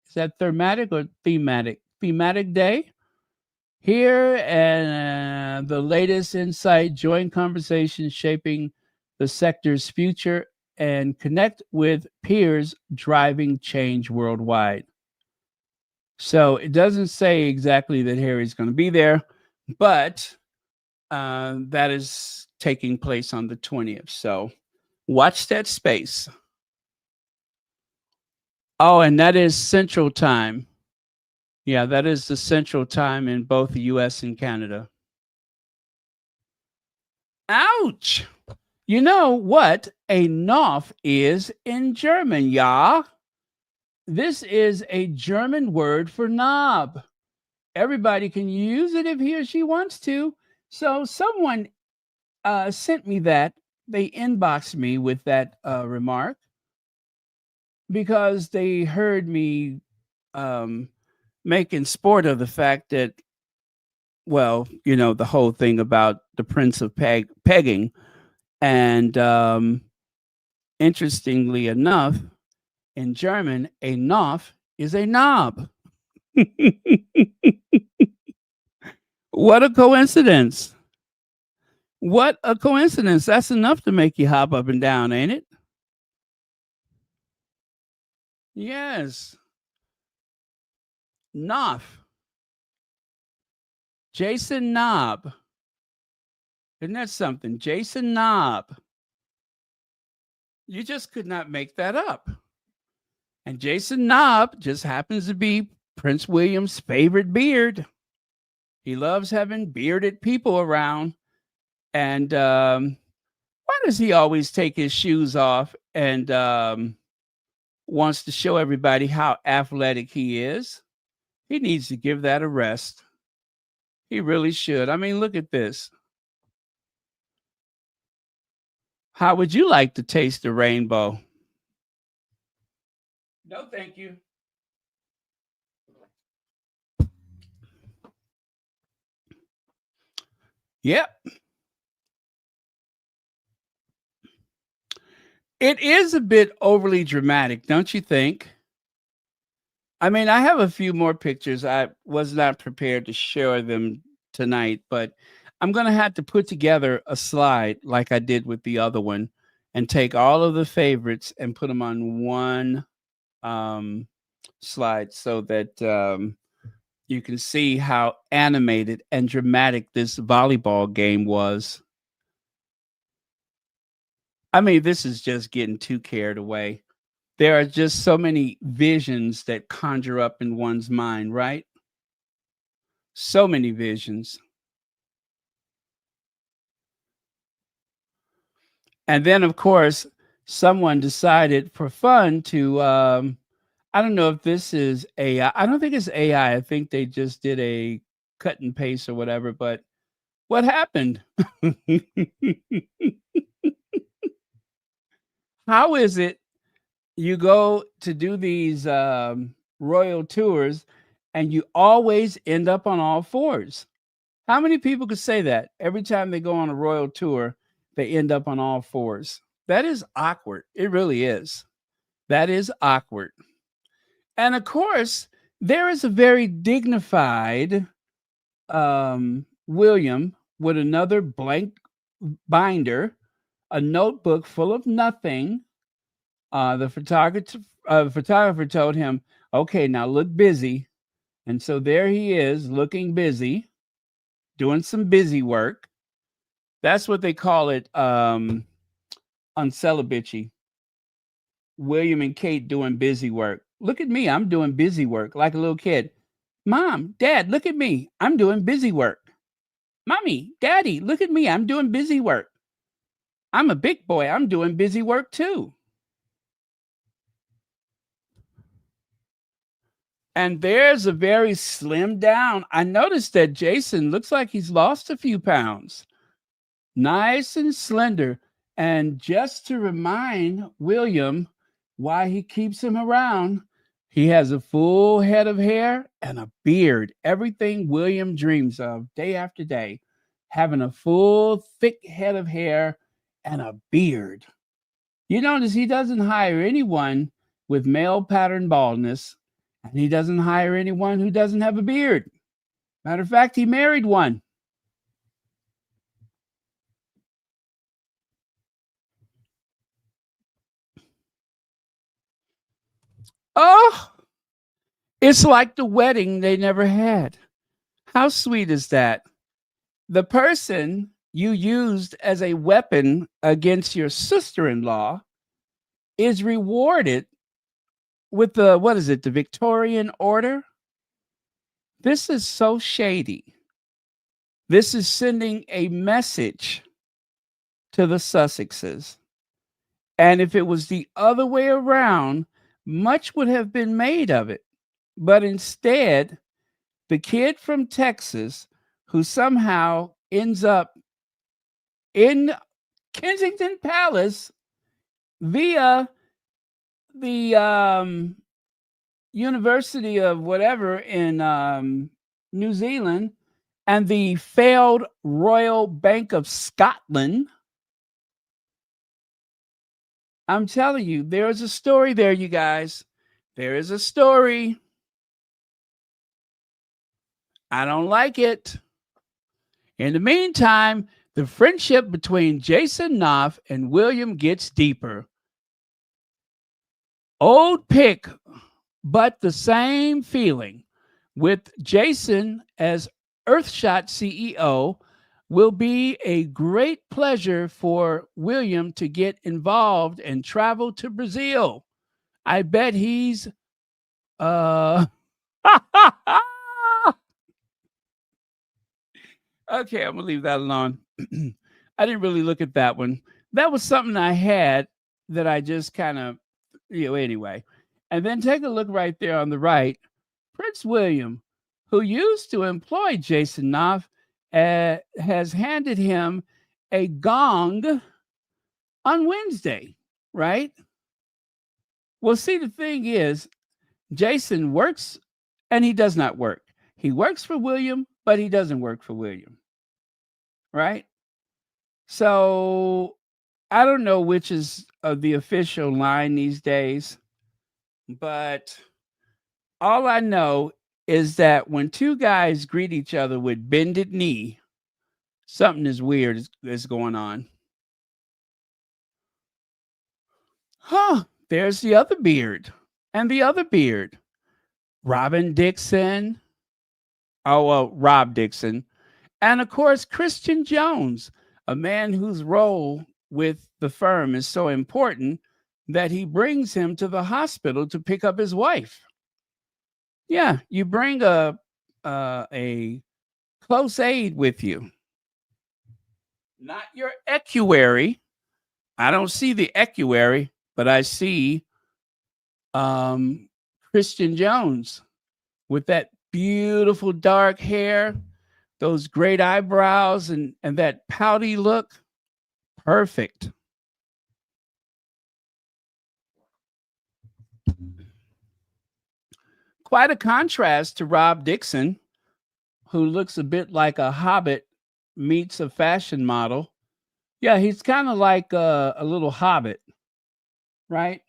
Is that thematic or thematic? Thematic Day. Here and the latest insight, join conversations shaping the sector's future and connect with peers driving change worldwide. So it doesn't say exactly that Harry's going to be there, but that is taking place on the 20th. So watch that space. Oh, and that is Central Time. Yeah, that is the Central Time in both the US and Canada. Ouch! You know what a Knopf is in German, ja? This is a German word for knob. Everybody can use it if he or she wants to. So someone sent me that. They inboxed me with that remark because they heard me making sport of the fact that, well, you know, the whole thing about the Prince of Pegging. And interestingly enough, in German, a Knopf is a knob. What a coincidence. What a coincidence. That's enough to make you hop up and down, ain't it? Yes. Knopf. Jason Knob. Isn't that something? Jason Knob. You just could not make that up. And Jason Knob just happens to be Prince William's favorite beard. He loves having bearded people around. And why does he always take his shoes off and wants to show everybody how athletic he is? He needs to give that a rest. He really should. I mean, look at this. How would you like to taste the rainbow? No, thank you. Yep. It is a bit overly dramatic, don't you think? I mean, I have a few more pictures. I was not prepared to share them tonight, but I'm going to have to put together a slide like I did with the other one and take all of the favorites and put them on one slide so that you can see how animated and dramatic this volleyball game was. I mean, this is just getting too carried away. There are just so many visions that conjure up in one's mind, right? So many visions. And then, of course, someone decided for fun to, I don't know if this is AI. I don't think it's AI. I think they just did a cut and paste or whatever. But what happened? How is it you go to do these royal tours and you always end up on all fours? How many people could say that? Every time they go on a royal tour, they end up on all fours. That is awkward. It really is. That is awkward. And of course, there is a very dignified William with another blank binder, a notebook full of nothing. The photographer told him, okay, now look busy. And so there he is looking busy, doing some busy work. That's what they call it on Celibacy. William and Kate doing busy work. Look at me. I'm doing busy work like a little kid. Mom, Dad, look at me. I'm doing busy work. Mommy, Daddy, look at me. I'm doing busy work. I'm a big boy. I'm doing busy work too. And there's a very slim down. I noticed that Jason looks like he's lost a few pounds. Nice and slender. And just to remind William why he keeps him around. He has a full head of hair and a beard. Everything William dreams of day after day. Having a full, thick head of hair and a beard. You notice he doesn't hire anyone with male pattern baldness, and he doesn't hire anyone who doesn't have a beard. Matter of fact, he married one. Oh, it's like the wedding they never had. How sweet is that? The person you used as a weapon against your sister-in-law is rewarded with the, what is it, the Victorian order? This is so shady. This is sending a message to the Sussexes. And if it was the other way around, much would have been made of it. But instead, the kid from Texas who somehow ends up in Kensington Palace via the University of whatever in New Zealand and the failed Royal Bank of Scotland. I'm telling you, there is a story there, you guys. There is a story. I don't like it. In the meantime, the friendship between Jason Knopf and William gets deeper. Old pick, but the same feeling. With Jason as Earthshot CEO, will be a great pleasure for William to get involved and travel to Brazil. I bet he's okay, I'm gonna leave that alone. I didn't really look at that one. That was something I had that I just kind of, anyway. And then take a look right there on the right. Prince William, who used to employ Jason Knopf, has handed him a gong on Wednesday, right? Well, see, the thing is, Jason works and he does not work. He works for William, but he doesn't work for William, right? So I don't know which is the official line these days, but all I know is that when two guys greet each other with bended knee, something is weird is going on. Huh, there's the other beard and the other beard. Robin Dixon. Oh, well, Rob Dixon. And of course, Christian Jones, a man whose role with the firm is so important that he brings him to the hospital to pick up his wife. Yeah, you bring a close aide with you. Not your equerry. I don't see the equerry, but I see Christian Jones with that beautiful dark hair, those great eyebrows, and that pouty look. Perfect. Quite a contrast to Rob Dixon, who looks a bit like a hobbit meets a fashion model. Yeah, he's kind of like a little hobbit, right?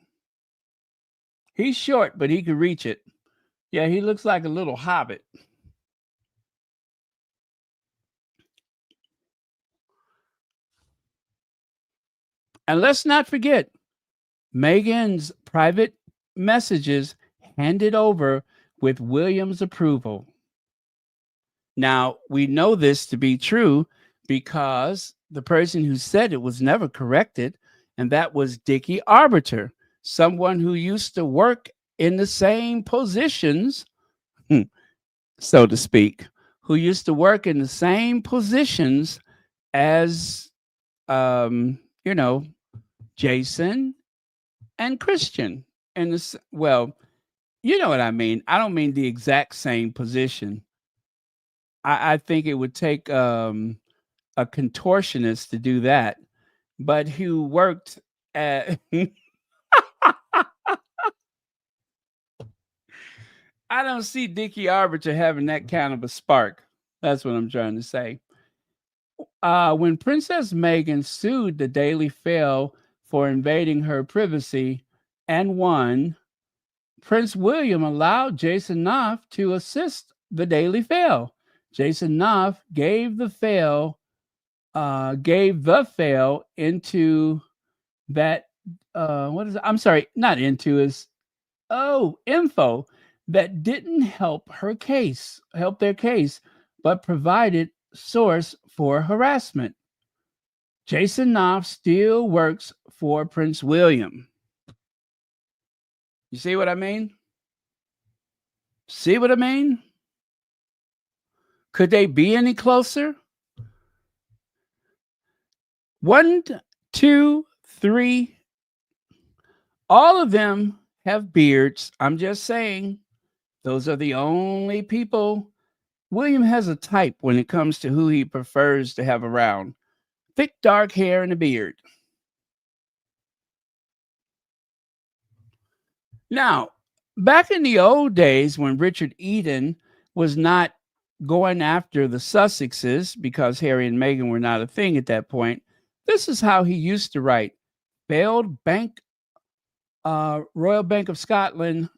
He's short, but he could reach it. Yeah, he looks like a little hobbit. And let's not forget Meghan's private messages handed over with William's approval. Now, we know this to be true because the person who said it was never corrected, and that was Dickie Arbiter, someone who used to work in the same positions, so to speak, who used to work in the same positions as, Jason and Christian. And well, you know what I mean. I don't mean the exact same position. I think it would take a contortionist to do that, but who worked at I don't see Dickie Arbiter having that kind of a spark. That's what I'm trying to say. When Princess Meghan sued the Daily Mail for invading her privacy and won, Prince William allowed Jason Knopf to assist the Daily Mail. Jason Knopf gave the fail into that what is it? I'm sorry, not into is info that didn't help their case, but provided source for harassment. Jason Knopf still works for Prince William. You see what I mean? See what I mean? Could they be any closer? 1, 2, 3. All of them have beards. I'm just saying, those are the only people. William has a type when it comes to who he prefers to have around. Thick, dark hair and a beard. Now, back in the old days when Richard Eden was not going after the Sussexes because Harry and Meghan were not a thing at that point, this is how he used to write. Failed Royal Bank of Scotland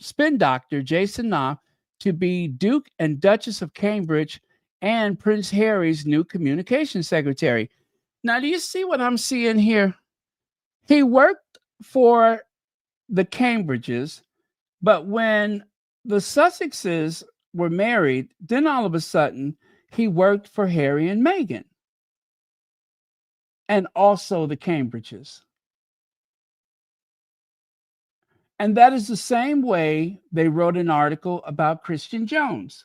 spin doctor Jason Knopf to be Duke and Duchess of Cambridge and Prince Harry's new communication secretary. Now, do you see what I'm seeing here? He worked for the Cambridges, but when the Sussexes were married, then all of a sudden he worked for Harry and Meghan and also the Cambridges. And that is the same way they wrote an article about Christian Jones.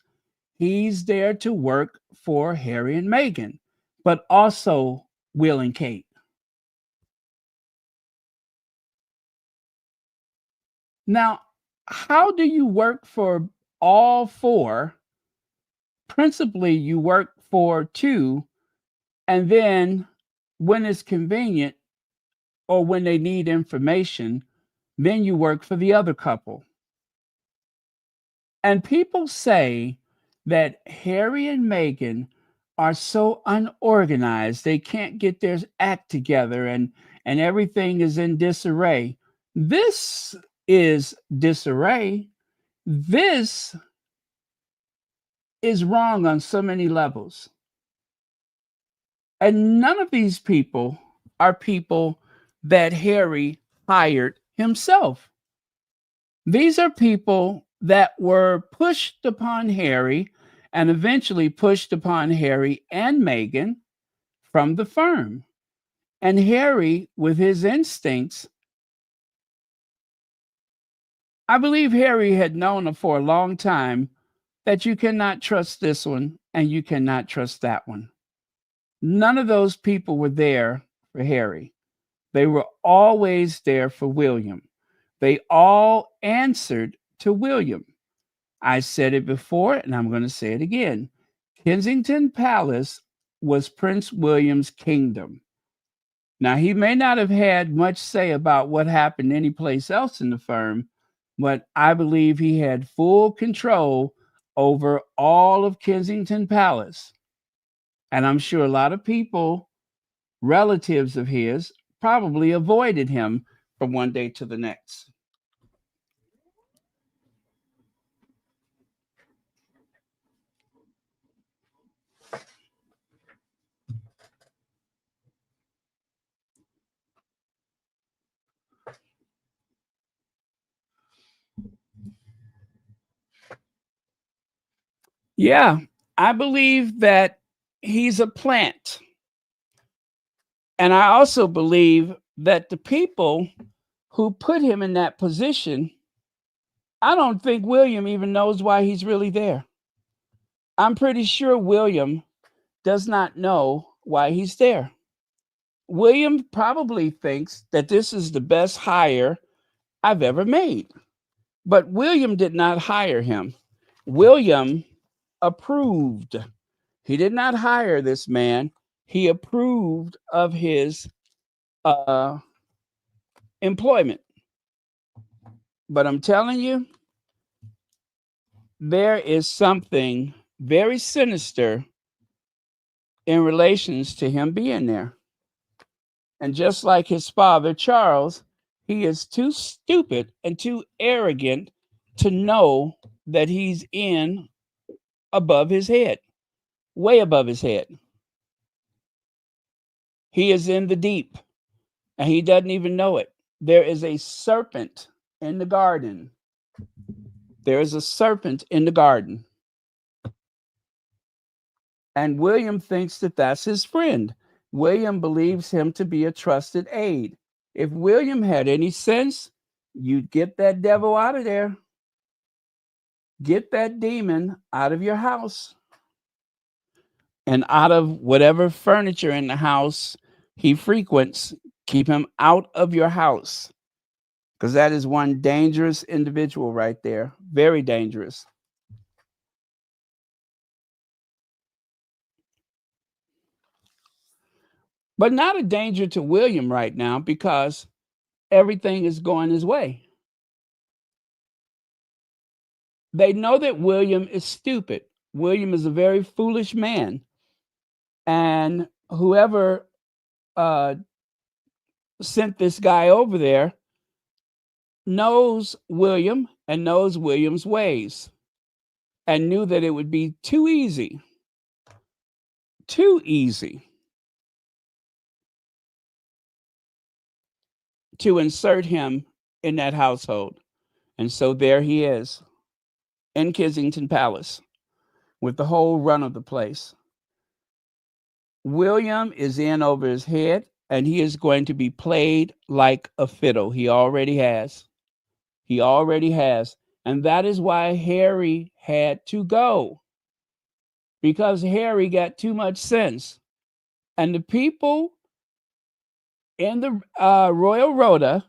He's there to work for Harry and Meghan, but also Will and Kate. Now, how do you work for all four? Principally, you work for two, and then when it's convenient or when they need information, then you work for the other couple. And people say that Harry and Meghan are so unorganized, they can't get their act together and everything is in disarray. This is disarray. This is wrong on so many levels. And none of these people are people that Harry hired himself. These are people that were pushed upon Harry and eventually pushed upon Harry and Meghan from the firm. And Harry, with his instincts, I believe Harry had known for a long time that you cannot trust this one and you cannot trust that one. None of those people were there for Harry. They were always there for William. They all answered to William. I said it before, and I'm going to say it again. Kensington Palace was Prince William's kingdom. Now, he may not have had much say about what happened anyplace else in the firm, but I believe he had full control over all of Kensington Palace. And I'm sure a lot of people, relatives of his, probably avoided him from one day to the next. Yeah, I believe that he's a plant. And I also believe that the people who put him in that position, I don't think William even knows why he's really there. I'm pretty sure William does not know why he's there. William probably thinks that this is the best hire I've ever made. But William did not hire him. William approved. He did not hire this man. He approved of his employment. But I'm telling you, there is something very sinister in relations to him being there. And just like his father, Charles, he is too stupid and too arrogant to know that he's in above his head, way above his head. He is in the deep and he doesn't even know it. There is a serpent in the garden. There is a serpent in the garden. And William thinks that that's his friend. William believes him to be a trusted aide. If William had any sense, you'd get that devil out of there. Get that demon out of your house and out of whatever furniture in the house he frequents. Keep him out of your house, because that is one dangerous individual right there. Very dangerous. But not a danger to William right now, because everything is going his way. They know that William is stupid. William is a very foolish man. And whoever sent this guy over there knows William and knows William's ways, and knew that it would be too easy to insert him in that household. And so there he is in Kensington Palace with the whole run of the place. William is in over his head, and he is going to be played like a fiddle. He already has. He already has. And that is why Harry had to go, because Harry got too much sense. And the people in the Royal Rota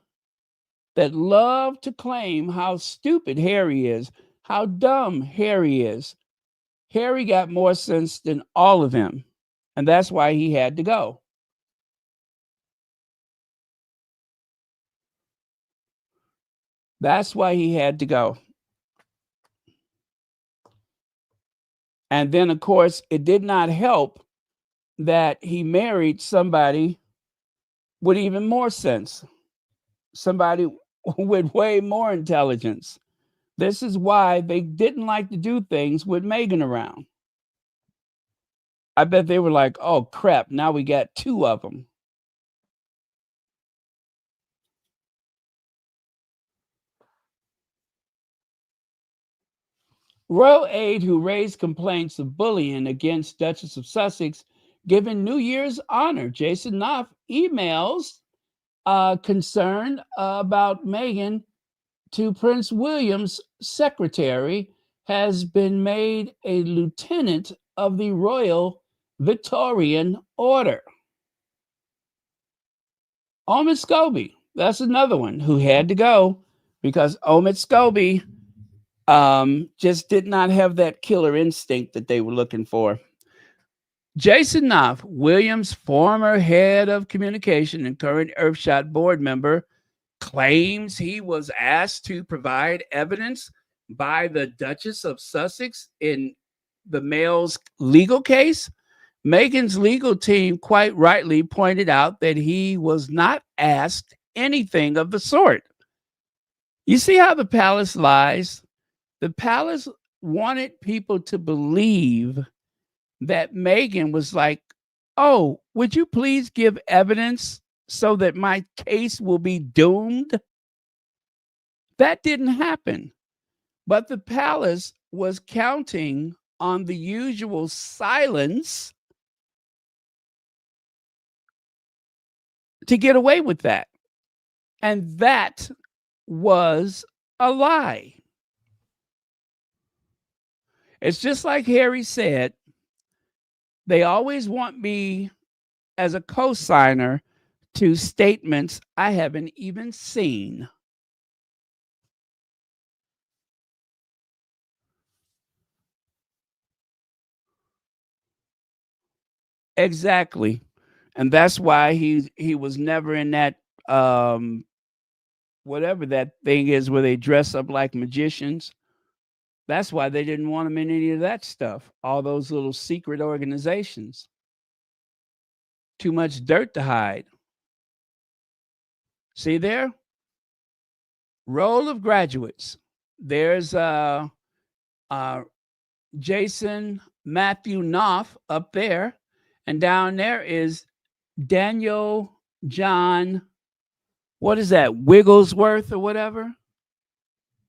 that love to claim how stupid Harry is, how dumb Harry is, Harry got more sense than all of them. And that's why he had to go. That's why he had to go. And then, of course, it did not help that he married somebody with even more sense, somebody with way more intelligence. This is why they didn't like to do things with Meghan around. I bet they were like, oh, crap, now we got two of them. Royal aide who raised complaints of bullying against Duchess of Sussex given New Year's honor. Jason Knopf emails concern about Meghan to Prince William's secretary, has been made a lieutenant of the Royal Victorian Order. Omid Scobie, that's another one who had to go, because Omid Scobie just did not have that killer instinct that they were looking for. Jason Knopf, William's former head of communication and current Earthshot board member, claims he was asked to provide evidence by the Duchess of Sussex in the Mail's legal case. Meghan's legal team quite rightly pointed out that he was not asked anything of the sort. You see how the palace lies? The palace wanted people to believe that Meghan was like, oh, would you please give evidence so that my case will be doomed? That didn't happen. But the palace was counting on the usual silence to get away with that. And that was a lie. It's just like Harry said, they always want me as a co-signer to statements I haven't even seen. Exactly. And that's why he was never in that whatever that thing is where they dress up like magicians. That's why they didn't want him in any of that stuff, all those little secret organizations. Too much dirt to hide. See there? Roll of graduates. There's Jason Matthew Knopf up there, and down there is Daniel John, what is that, Wigglesworth or whatever?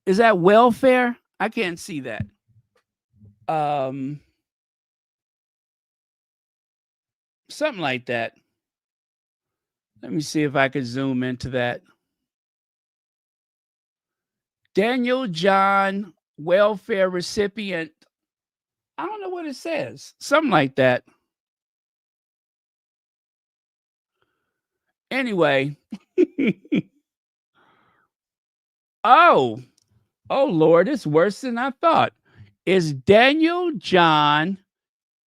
Is that welfare? I can't see that. Something like that. Let me see if I could zoom into that. Daniel John, welfare recipient. I don't know what it says. Something like that. Anyway. Oh Lord, it's worse than I thought. Is Daniel John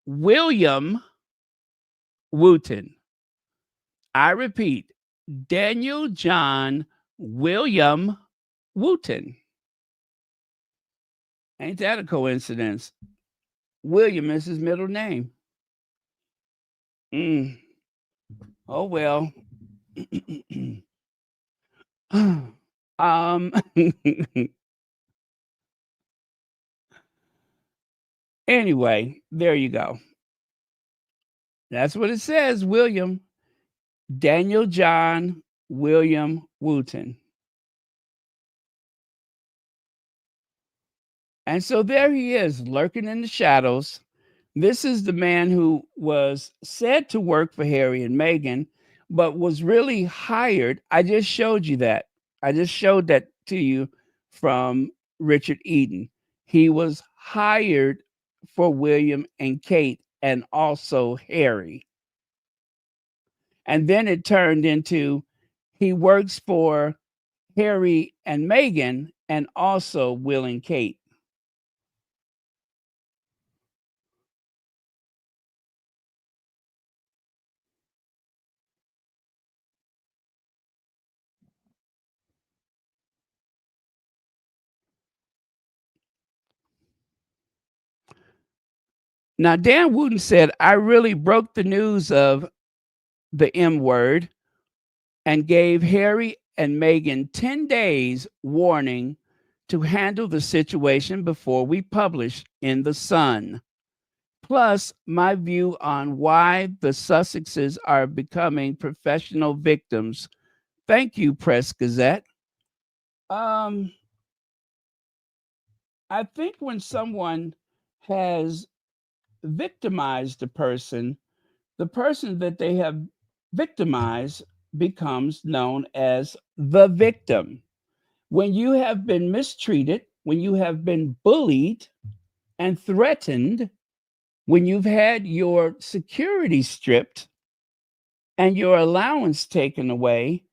William Wooten. I repeat, Daniel John William Wooten. Ain't that a coincidence? William is his middle name. Oh, well. Anyway, there you go. That's what it says, William. Daniel John William Wooten. And so there he is, lurking in the shadows. This is the man who was said to work for Harry and Meghan, but was really hired. I just showed you that. I just showed that to you from Richard Eden. He was hired for William and Kate and also Harry. And then it turned into he works for Harry and Meghan and also Will and Kate. Now, Dan Wooten said, I really broke the news of the M word and gave Harry and Meghan 10 days warning to handle the situation before we publish in The Sun. Plus, my view on why the Sussexes are becoming professional victims. Thank you, Press Gazette. I think when someone has victimized a person, the person that they have victimized becomes known as the victim. When you have been mistreated, when you have been bullied and threatened, when you've had your security stripped and your allowance taken away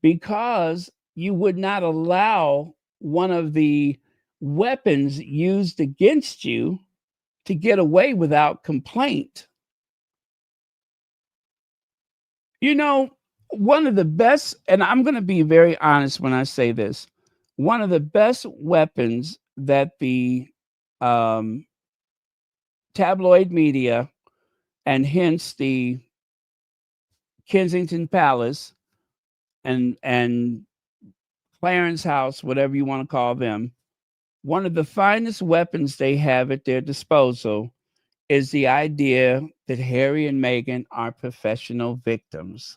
because you would not allow one of the weapons used against you to get away without complaint. You know, one of the best, and I'm going to be very honest when I say this, one of the best weapons that the tabloid media and hence the Kensington Palace and Clarence House, whatever you want to call them, one of the finest weapons they have at their disposal is the idea that Harry and Meghan are professional victims.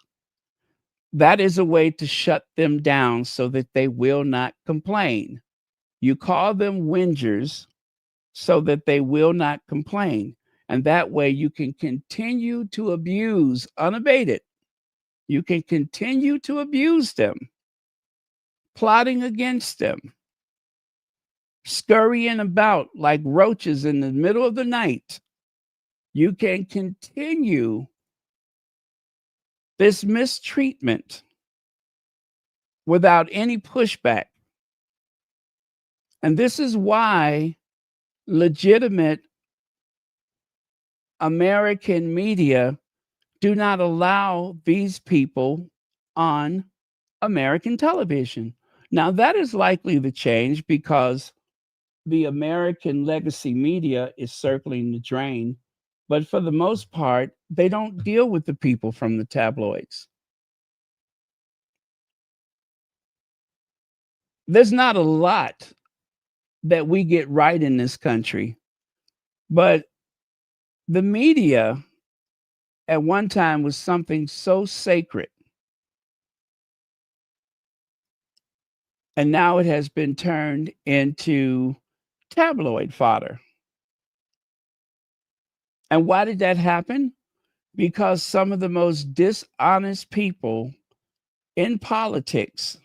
That is a way to shut them down so that they will not complain. You call them whingers so that they will not complain. And that way you can continue to abuse unabated. You can continue to abuse them, plotting against them, scurrying about like roaches in the middle of the night. You can continue this mistreatment without any pushback. And this is why legitimate American media do not allow these people on American television. Now, that is likely to change because the American legacy media is circling the drain, but for the most part, they don't deal with the people from the tabloids. There's not a lot that we get right in this country, but the media at one time was something so sacred, and now it has been turned into tabloid fodder. And why did that happen? Because some of the most dishonest people in politics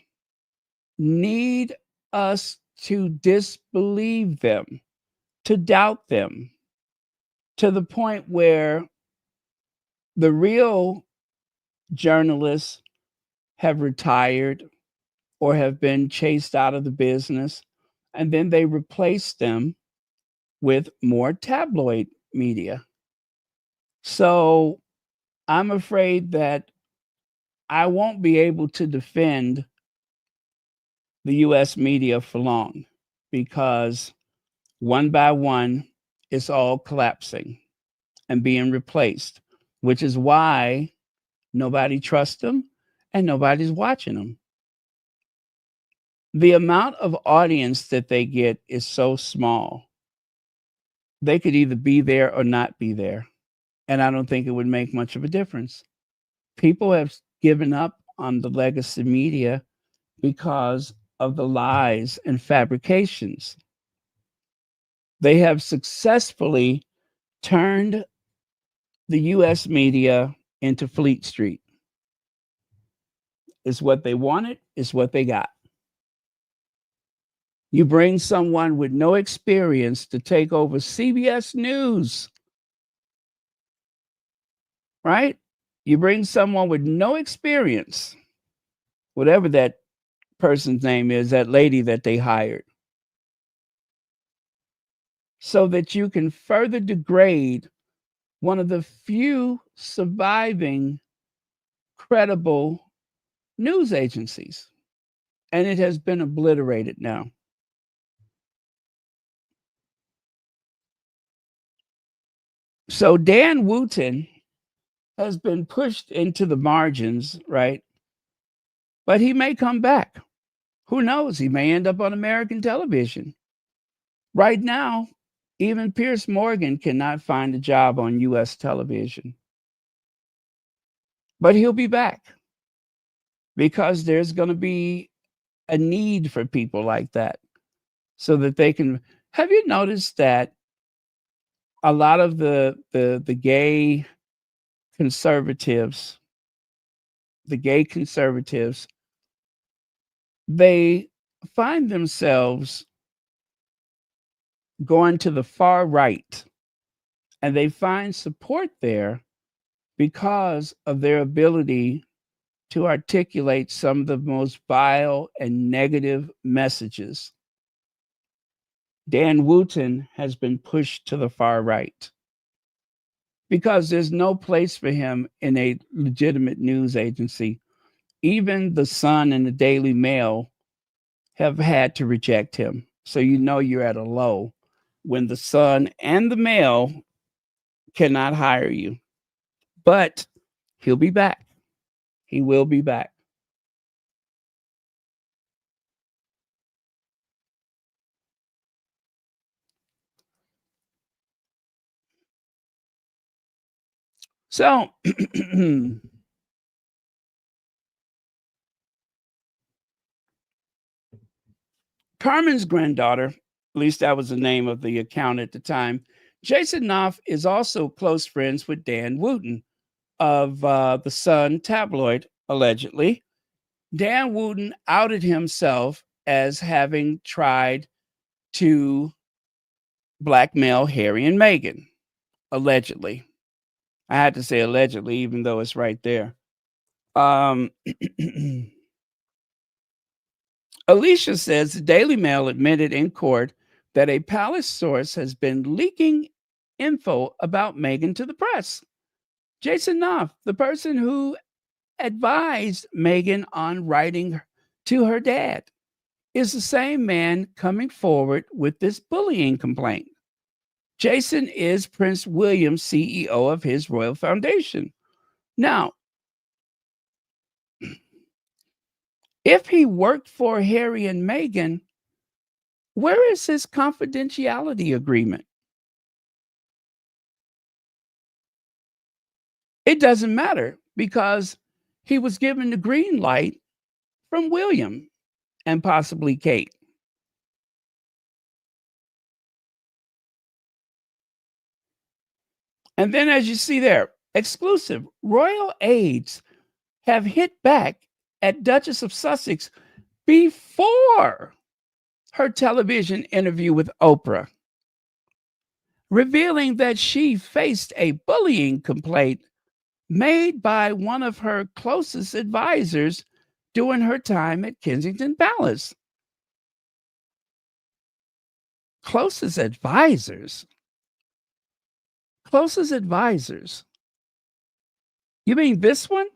need us to disbelieve them, to doubt them, to the point where the real journalists have retired or have been chased out of the business, and then they replace them with more tabloid media. So I'm afraid that I won't be able to defend the US media for long because one by one, it's all collapsing and being replaced, which is why nobody trusts them and nobody's watching them. The amount of audience that they get is so small. They could either be there or not be there. And I don't think it would make much of a difference. People have given up on the legacy media because of the lies and fabrications. They have successfully turned the US media into Fleet Street. It's what they wanted, it's what they got. You bring someone with no experience to take over CBS News, right? You bring someone with no experience, whatever that person's name is, that lady that they hired, so that you can further degrade one of the few surviving credible news agencies. And it has been obliterated now. So Dan Wooten has been pushed into the margins, right? But he may come back. Who knows? He may end up on American television. Right now, even Pierce Morgan cannot find a job on US television. But he'll be back because there's going to be a need for people like that so that they can. Have you noticed that a lot of the gay conservatives, they find themselves going to the far right, and they find support there because of their ability to articulate some of the most vile and negative messages. Dan Wooten has been pushed to the far right because there's no place for him in a legitimate news agency. Even the Sun and the Daily Mail have had to reject him. So you know you're at a low when the Sun and the Mail cannot hire you. But he'll be back. He will be back. So Carmen's granddaughter, at least that was the name of the account at the time, Jason Knopf, is also close friends with Dan Wooten of the Sun tabloid, allegedly. Dan Wooten outed himself as having tried to blackmail Harry and Meghan, allegedly. I had to say allegedly, even though it's right there. Alicia says the Daily Mail admitted in court that a palace source has been leaking info about Meghan to the press. Jason Knopf, the person who advised Meghan on writing to her dad, is the same man coming forward with this bullying complaint. Jason is Prince William's CEO of his royal foundation. Now, if he worked for Harry and Meghan, where is his confidentiality agreement? It doesn't matter because he was given the green light from William and possibly Kate. And then, as you see there, exclusive royal aides have hit back at Duchess of Sussex before her television interview with Oprah, revealing that she faced a bullying complaint made by one of her closest advisors during her time at Kensington Palace. Closest advisors? Closest advisors? You mean this one?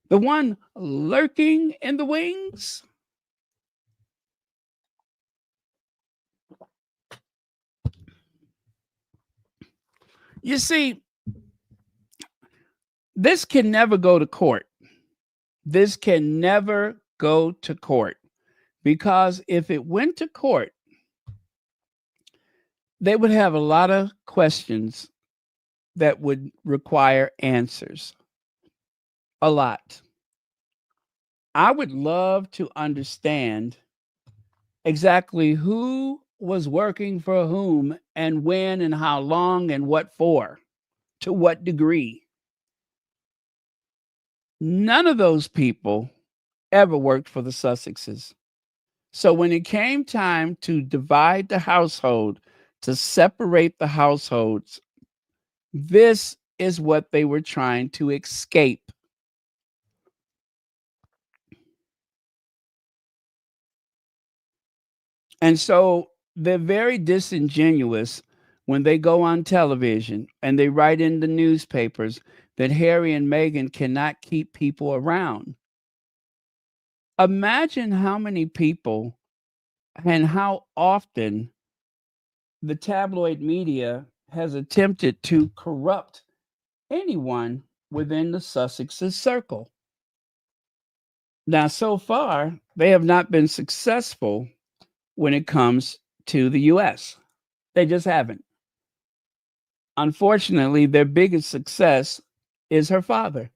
The one lurking in the wings? You see, this can never go to court. This can never go to court because if it went to court, they would have a lot of questions that would require answers. A lot. I would love to understand exactly who was working for whom and when and how long and what for, to what degree. None of those people ever worked for the Sussexes. So when it came time to divide the household, to separate the households, this is what they were trying to escape. And so they're very disingenuous when they go on television and they write in the newspapers that Harry and Meghan cannot keep people around. Imagine how many people and how often the tabloid media has attempted to corrupt anyone within the Sussexes circle. Now, so far, they have not been successful when it comes to the US. They just haven't. Unfortunately, their biggest success is her father.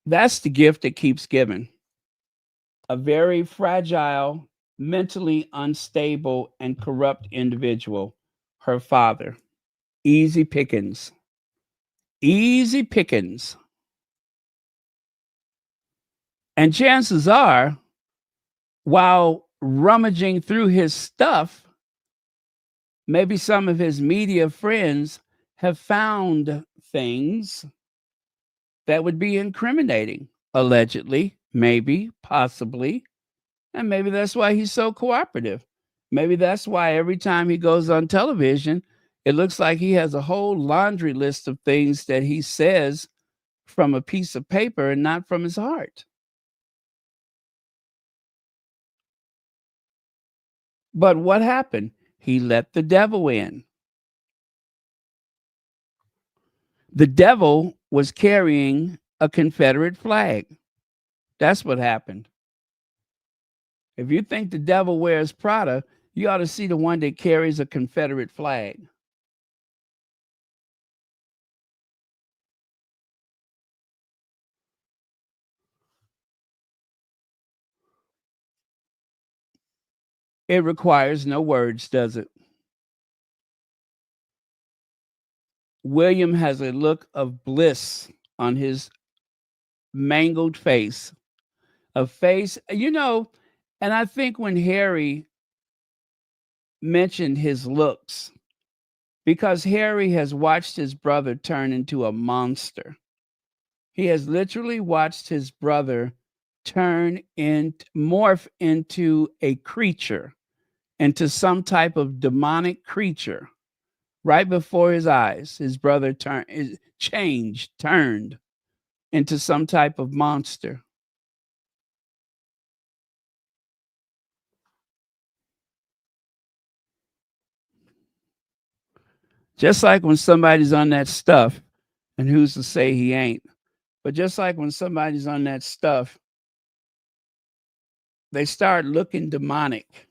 That's the gift that keeps giving. A very fragile, mentally unstable, and corrupt individual, her father. Easy pickings. Easy pickings. And chances are, while rummaging through his stuff, maybe some of his media friends have found things that would be incriminating, allegedly, maybe, possibly. And maybe that's why he's so cooperative. Maybe that's why every time he goes on television, it looks like he has a whole laundry list of things that he says from a piece of paper and not from his heart. But what happened? He let the devil in. The devil was carrying a Confederate flag. That's what happened. If you think the devil wears Prada, you ought to see the one that carries a Confederate flag. It requires no words, does it? William has a look of bliss on his mangled face. A face, and I think when Harry mentioned his looks, because Harry has watched his brother turn into a monster. He has literally watched his brother morph into a creature, into some type of demonic creature right before his eyes. His brother turned. into some type of monster. Just like when somebody's on that stuff, and who's to say he ain't? But just like when somebody's on that stuff, they start looking demonic.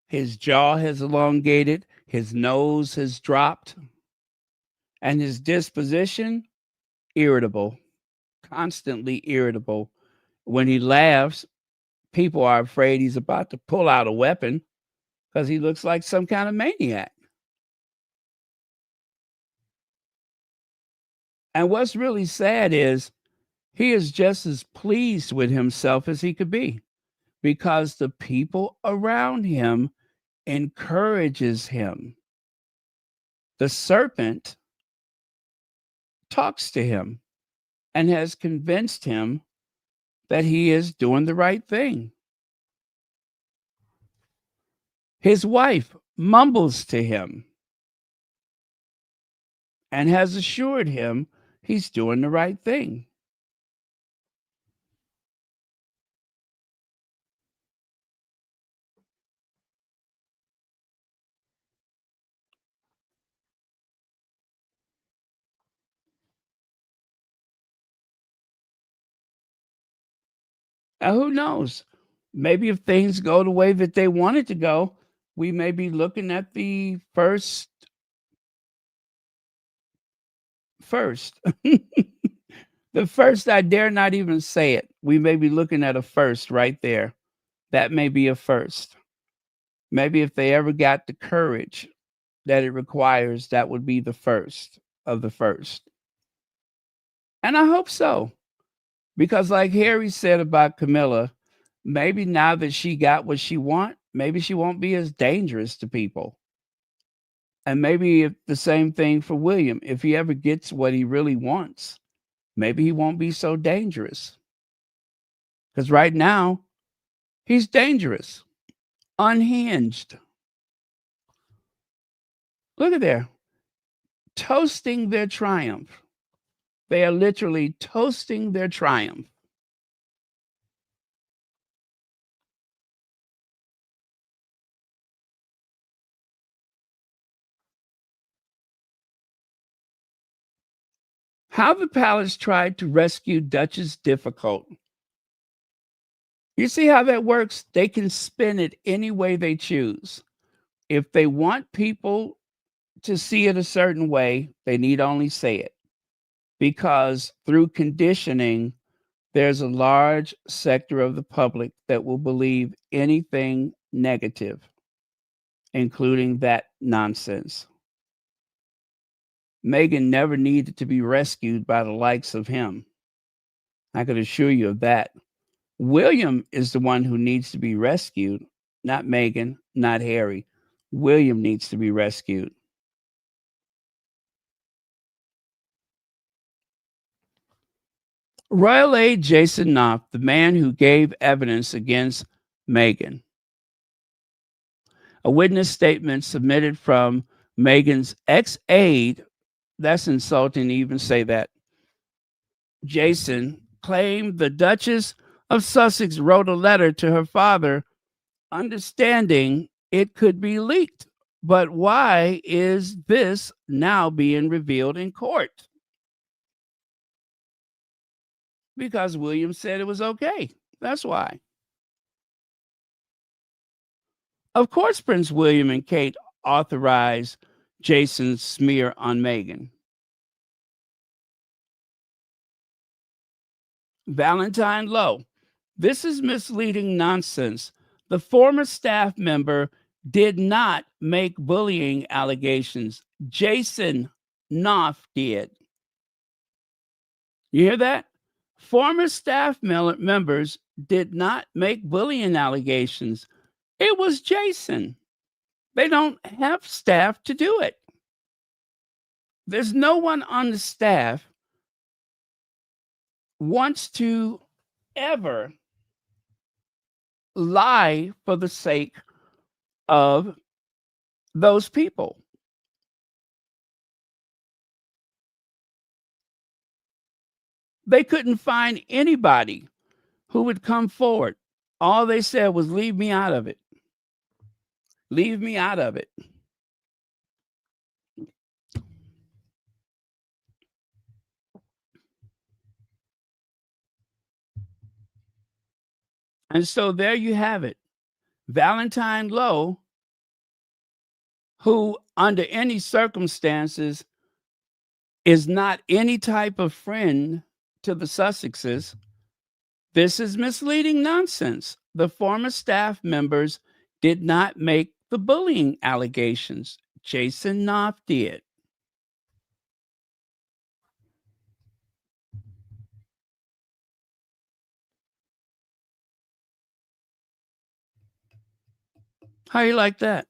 His jaw has elongated, his nose has dropped, and his disposition irritable, constantly irritable. When he laughs, people are afraid he's about to pull out a weapon because he looks like some kind of maniac. And what's really sad is he is just as pleased with himself as he could be because the people around him encourages him. The serpent talks to him and has convinced him that he is doing the right thing. His wife mumbles to him and has assured him he's doing the right thing. And who knows? Maybe if things go the way that they wanted to go, we may be looking at the first. The first, I dare not even say it. We may be looking at a first right there. That may be a first. Maybe if they ever got the courage that it requires, that would be the first of the first. And I hope so. Because like Harry said about Camilla, maybe now that she got what she wants, maybe she won't be as dangerous to people. And maybe if the same thing for William. If he ever gets what he really wants, maybe he won't be so dangerous. Because right now, he's dangerous, unhinged. Look at there, toasting their triumph. They are literally toasting their triumph. How the palace tried to rescue Duchess Difficult. You see how that works? They can spin it any way they choose. If they want people to see it a certain way, they need only say it. Because through conditioning, there's a large sector of the public that will believe anything negative, including that nonsense. Meghan never needed to be rescued by the likes of him. I could assure you of that. William is the one who needs to be rescued, not Meghan, not Harry. William needs to be rescued. Royal aide Jason Knopf, the man who gave evidence against Meghan. A witness statement submitted from Meghan's ex-aide, that's insulting to even say that, Jason, claimed the Duchess of Sussex wrote a letter to her father understanding it could be leaked. But why is this now being revealed in court? Because William said it was okay. That's why. Of course, Prince William and Kate authorized Jason's smear on Meghan. Valentine Lowe. This is misleading nonsense. The former staff member did not make bullying allegations. Jason Knopf did. You hear that? Former staff members did not make bullying allegations. It was Jason. They don't have staff to do it. There's no one on the staff wants to ever lie for the sake of those people. They couldn't find anybody who would come forward. All they said was, leave me out of it. Leave me out of it. And so there you have it. Valentine Lowe, who under any circumstances is not any type of friend to the Sussexes. This is misleading nonsense. The former staff members did not make the bullying allegations. Jason Knopf did. How you like that?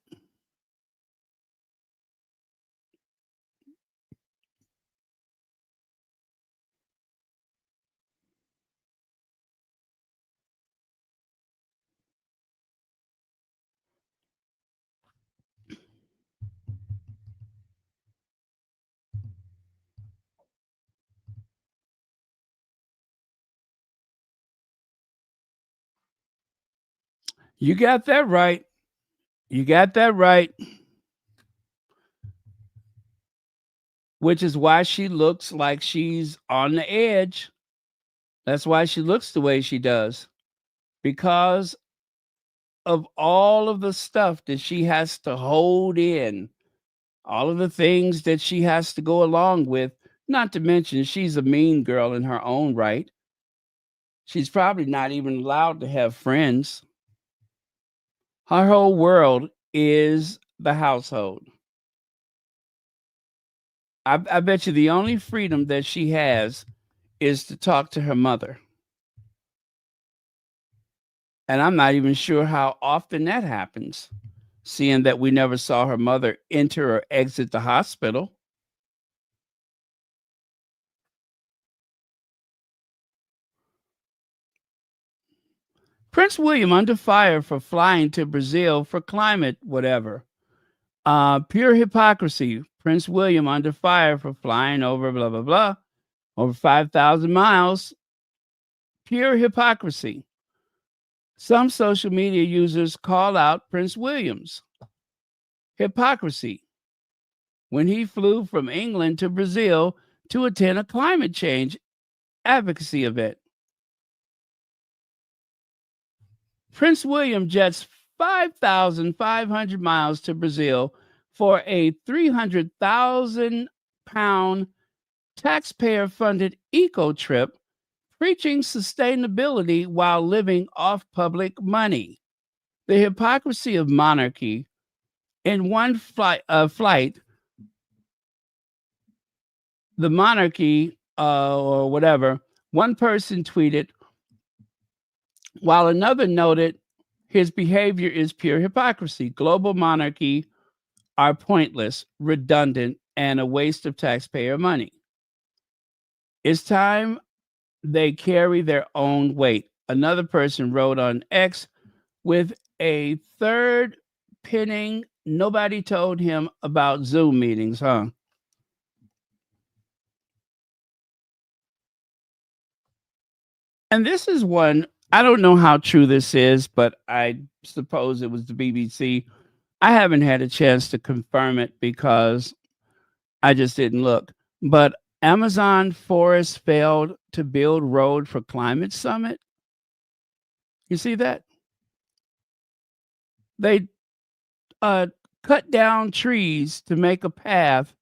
You got that right. You got that right. Which is why she looks like she's on the edge. That's why she looks the way she does. Because of all of the stuff that she has to hold in, all of the things that she has to go along with, not to mention she's a mean girl in her own right. She's probably not even allowed to have friends. Her whole world is the household. I bet you the only freedom that she has is to talk to her mother. And I'm not even sure how often that happens, seeing that we never saw her mother enter or exit the hospital. Prince William under fire for flying to Brazil for climate whatever. Pure hypocrisy. Prince William under fire for flying over blah, blah, blah, over 5,000 miles. Pure hypocrisy. Some social media users call out Prince William's hypocrisy when he flew from England to Brazil to attend a climate change advocacy event. Prince William jets 5,500 miles to Brazil for a 300,000 pound taxpayer funded eco trip, preaching sustainability while living off public money. The hypocrisy of monarchy. In one flight, the monarchy or whatever, one person tweeted, while another noted his behavior is pure hypocrisy. Global monarchy are pointless, redundant, and a waste of taxpayer money. It's time they carry their own weight. Another person wrote on X with a third pinning, nobody told him about Zoom meetings, huh? And this is one, I don't know how true this is, but I suppose it was the BBC. I haven't had a chance to confirm it because I just didn't look. But Amazon forest failed to build road for climate summit. You see that? They cut down trees to make a path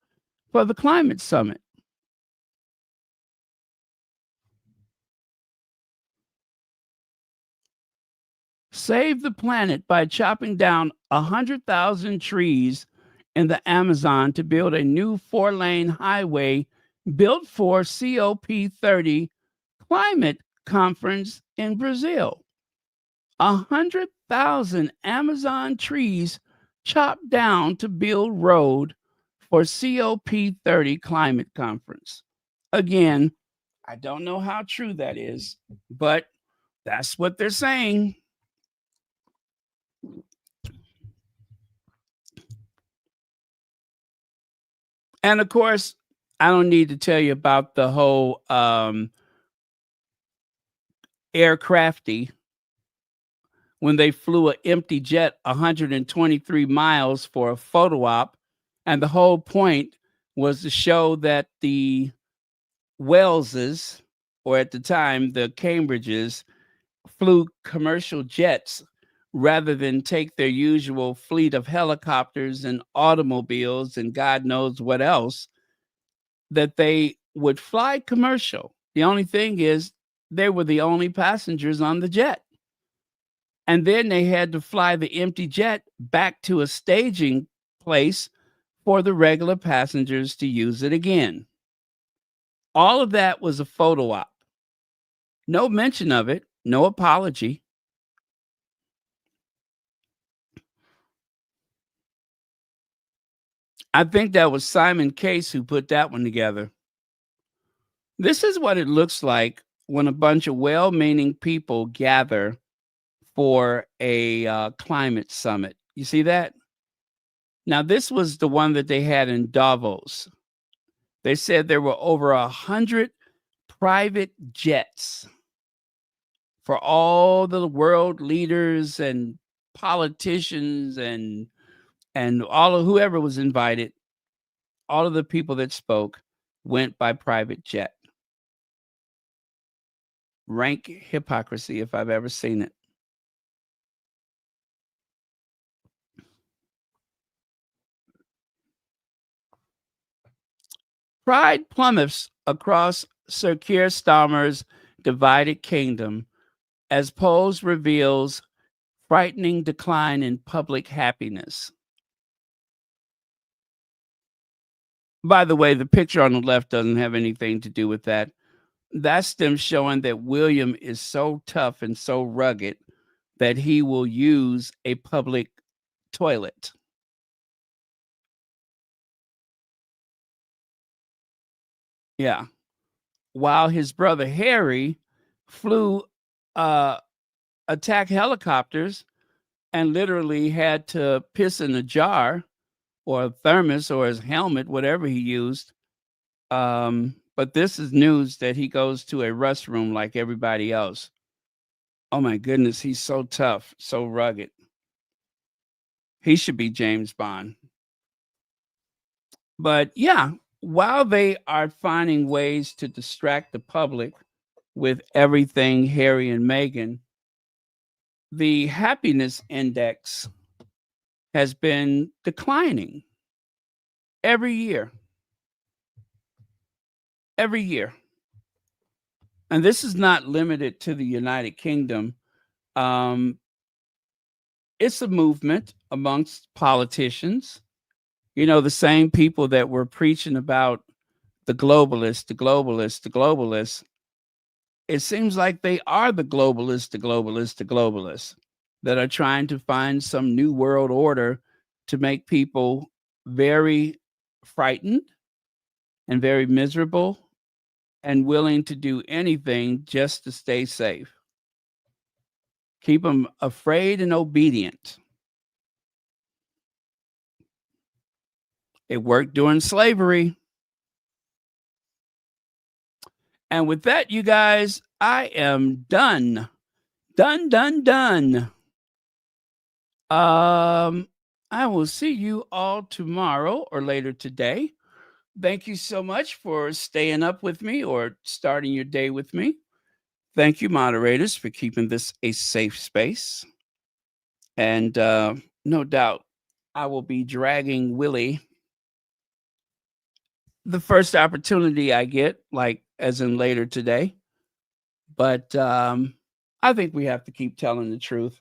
for the climate summit. Save the planet by chopping down 100,000 trees in the Amazon to build a new 4-lane highway built for COP30 climate conference in Brazil. 100,000 Amazon trees chopped down to build road for COP30 climate conference. Again, I don't know how true that is, but that's what they're saying. And of course, I don't need to tell you about the whole aircrafty when they flew an empty jet 123 miles for a photo op. And the whole point was to show that the Welleses, or at the time, the Cambridges, flew commercial jets rather than take their usual fleet of helicopters and automobiles and God knows what else, that they would fly commercial. The only thing is, they were the only passengers on the jet. And then they had to fly the empty jet back to a staging place for the regular passengers to use it again. All of that was a photo op. No mention of it, no apology. I think that was Simon Case who put that one together. This is what it looks like when a bunch of well-meaning people gather for a climate summit. You see that? Now, this was the one that they had in Davos. They said there were over 100 private jets for all the world leaders and politicians and all of whoever was invited. All of the people that spoke went by private jet. Rank hypocrisy if I've ever seen it. Pride plummets across Sir Keir Starmer's divided kingdom as polls reveals frightening decline in public happiness. By the way, the picture on the left doesn't have anything to do with that. That's them showing that William is so tough and so rugged that he will use a public toilet. Yeah. While his brother Harry flew attack helicopters and literally had to piss in a jar or a thermos or his helmet, whatever he used. But this is news that he goes to a restroom like everybody else. Oh my goodness, he's so tough, so rugged. He should be James Bond. But yeah, while they are finding ways to distract the public with everything Harry and Meghan, the happiness index has been declining every year. Every year. And this is not limited to the United Kingdom. It's a movement amongst politicians. You know, the same people that were preaching about the globalists, the globalists, the globalists. It seems like they are the globalists, the globalists, the globalists that are trying to find some new world order to make people very frightened and very miserable and willing to do anything just to stay safe. Keep them afraid and obedient. It worked during slavery. And with that, you guys, I am done. Done. I will see you all tomorrow or later today. Thank you so much for staying up with me or starting your day with me. Thank you, moderators, for keeping this a safe space. And no doubt I will be dragging Willie the first opportunity I get, like as in later today. But I think we have to keep telling the truth.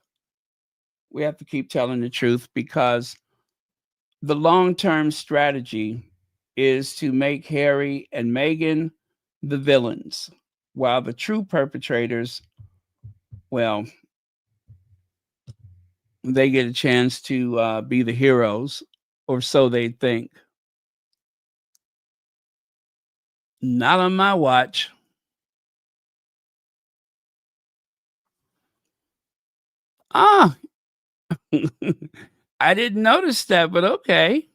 We have to keep telling the truth because the long-term strategy is to make Harry and Meghan the villains, while the true perpetrators, well, they get a chance to be the heroes, or so they think. Not on my watch. Ah, I didn't notice that, but okay.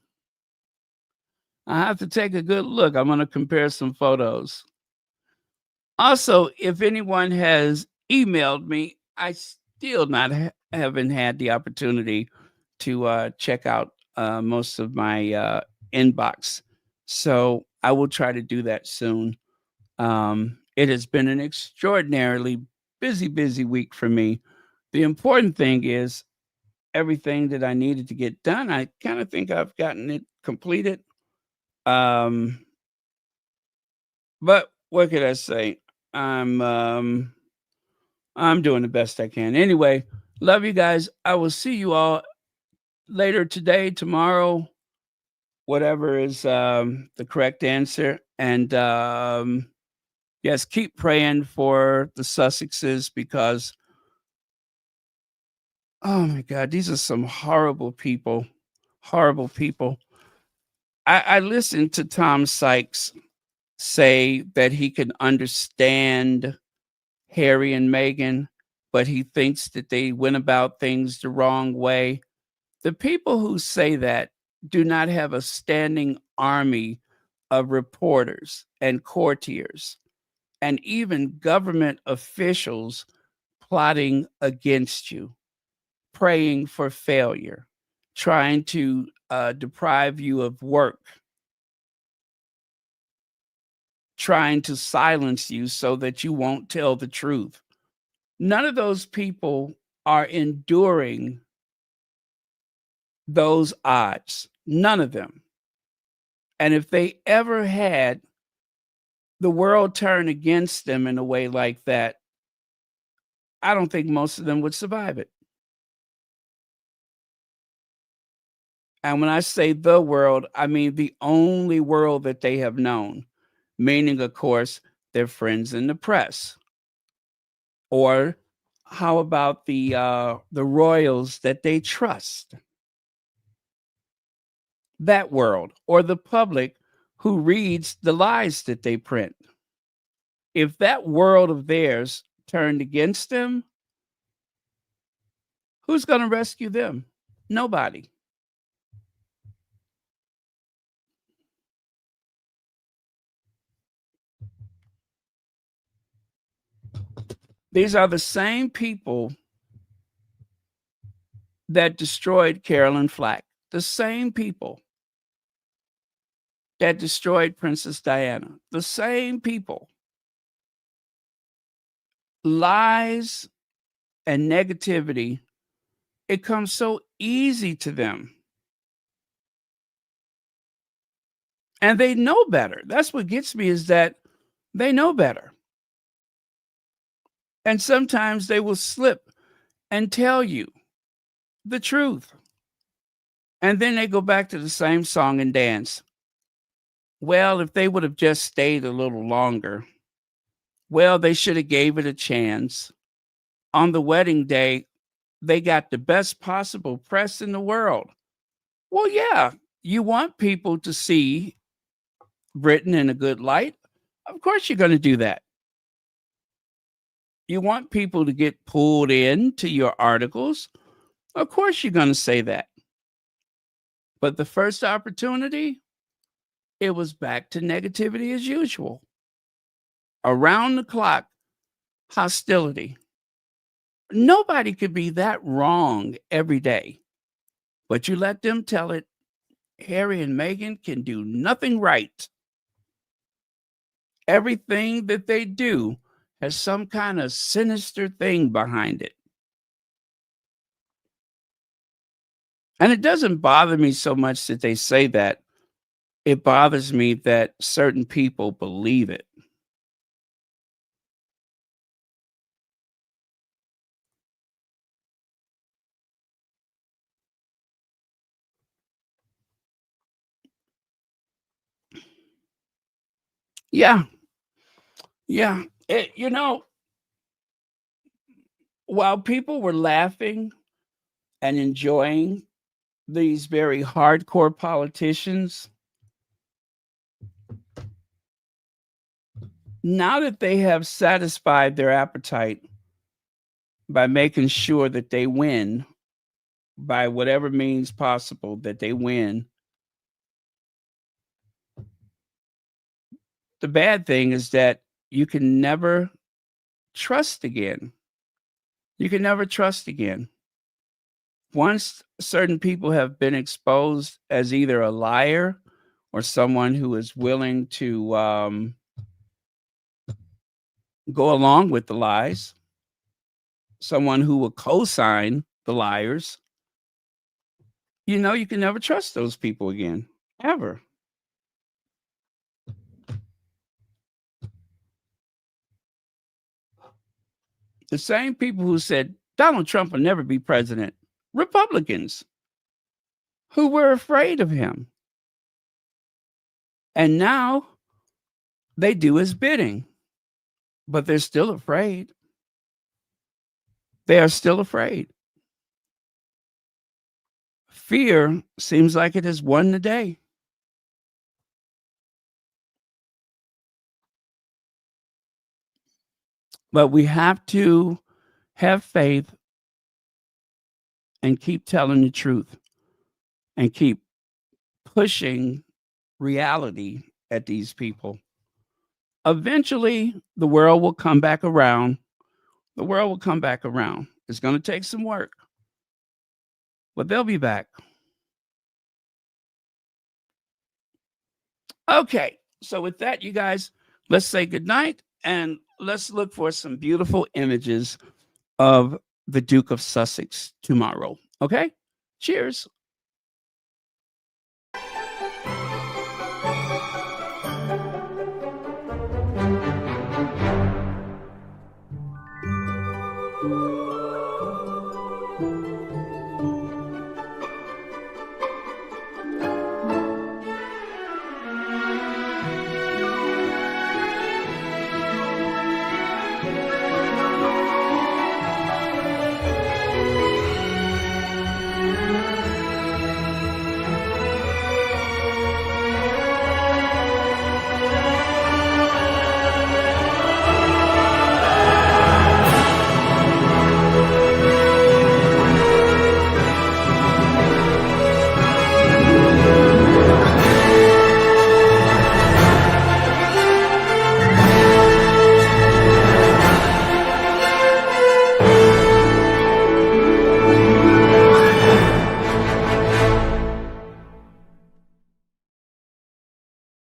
I have to take a good look. I'm going to compare some photos. Also, if anyone has emailed me, I still haven't had the opportunity to check out most of my inbox. So I will try to do that soon. It has been an extraordinarily busy week for me. The important thing is everything that I needed to get done. I kind of think I've gotten it completed. But what could I say? I'm doing the best I can. Anyway, love you guys. I will see you all later today, tomorrow, whatever is the correct answer. And yes, keep praying for the Sussexes because, oh my God, these are some horrible people. Horrible people. I listened to Tom Sykes say that he can understand Harry and Meghan, but he thinks that they went about things the wrong way. The people who say that do not have a standing army of reporters and courtiers and even government officials plotting against you, praying for failure, trying to deprive you of work, trying to silence you so that you won't tell the truth. None of those people are enduring those odds. None of them. And if they ever had the world turn against them in a way like that, I don't think most of them would survive it. And when I say the world, I mean the only world that they have known, meaning, of course, their friends in the press. Or how about the royals that they trust? That world, or the public who reads the lies that they print. If that world of theirs turned against them, who's going to rescue them? Nobody. These are the same people that destroyed Carolyn Flack, the same people that destroyed Princess Diana, the same people. Lies and negativity, it comes so easy to them. And they know better. That's what gets me, is that they know better. And sometimes they will slip and tell you the truth. And then they go back to the same song and dance. Well, if they would have just stayed a little longer, well, they should have gave it a chance. On the wedding day, they got the best possible press in the world. Well, yeah, you want people to see Britain in a good light. Of course you're going to do that. You want people to get pulled into your articles. Of course you're going to say that. But the first opportunity, it was back to negativity as usual. Around the clock, hostility. Nobody could be that wrong every day. But you let them tell it, Harry and Meghan can do nothing right. Everything that they do has some kind of sinister thing behind it. And it doesn't bother me so much that they say that. It bothers me that certain people believe it. Yeah. Yeah. While people were laughing and enjoying these very hardcore politicians, now that they have satisfied their appetite by making sure that they win by whatever means possible, that they win, the bad thing is that you can never trust again. You can never trust again. Once certain people have been exposed as either a liar or someone who is willing to go along with the lies, someone who will co-sign the liars, you know, you can never trust those people again, ever. The same people who said Donald Trump will never be president, Republicans who were afraid of him. And now they do his bidding, but they're still afraid. They are still afraid. Fear seems like it has won the day. But we have to have faith and keep telling the truth and keep pushing reality at these people. Eventually, the world will come back around. The world will come back around. It's going to take some work, but they'll be back. Okay, so with that, you guys, let's say goodnight and let's look for some beautiful images of the Duke of Sussex tomorrow. Okay? Cheers.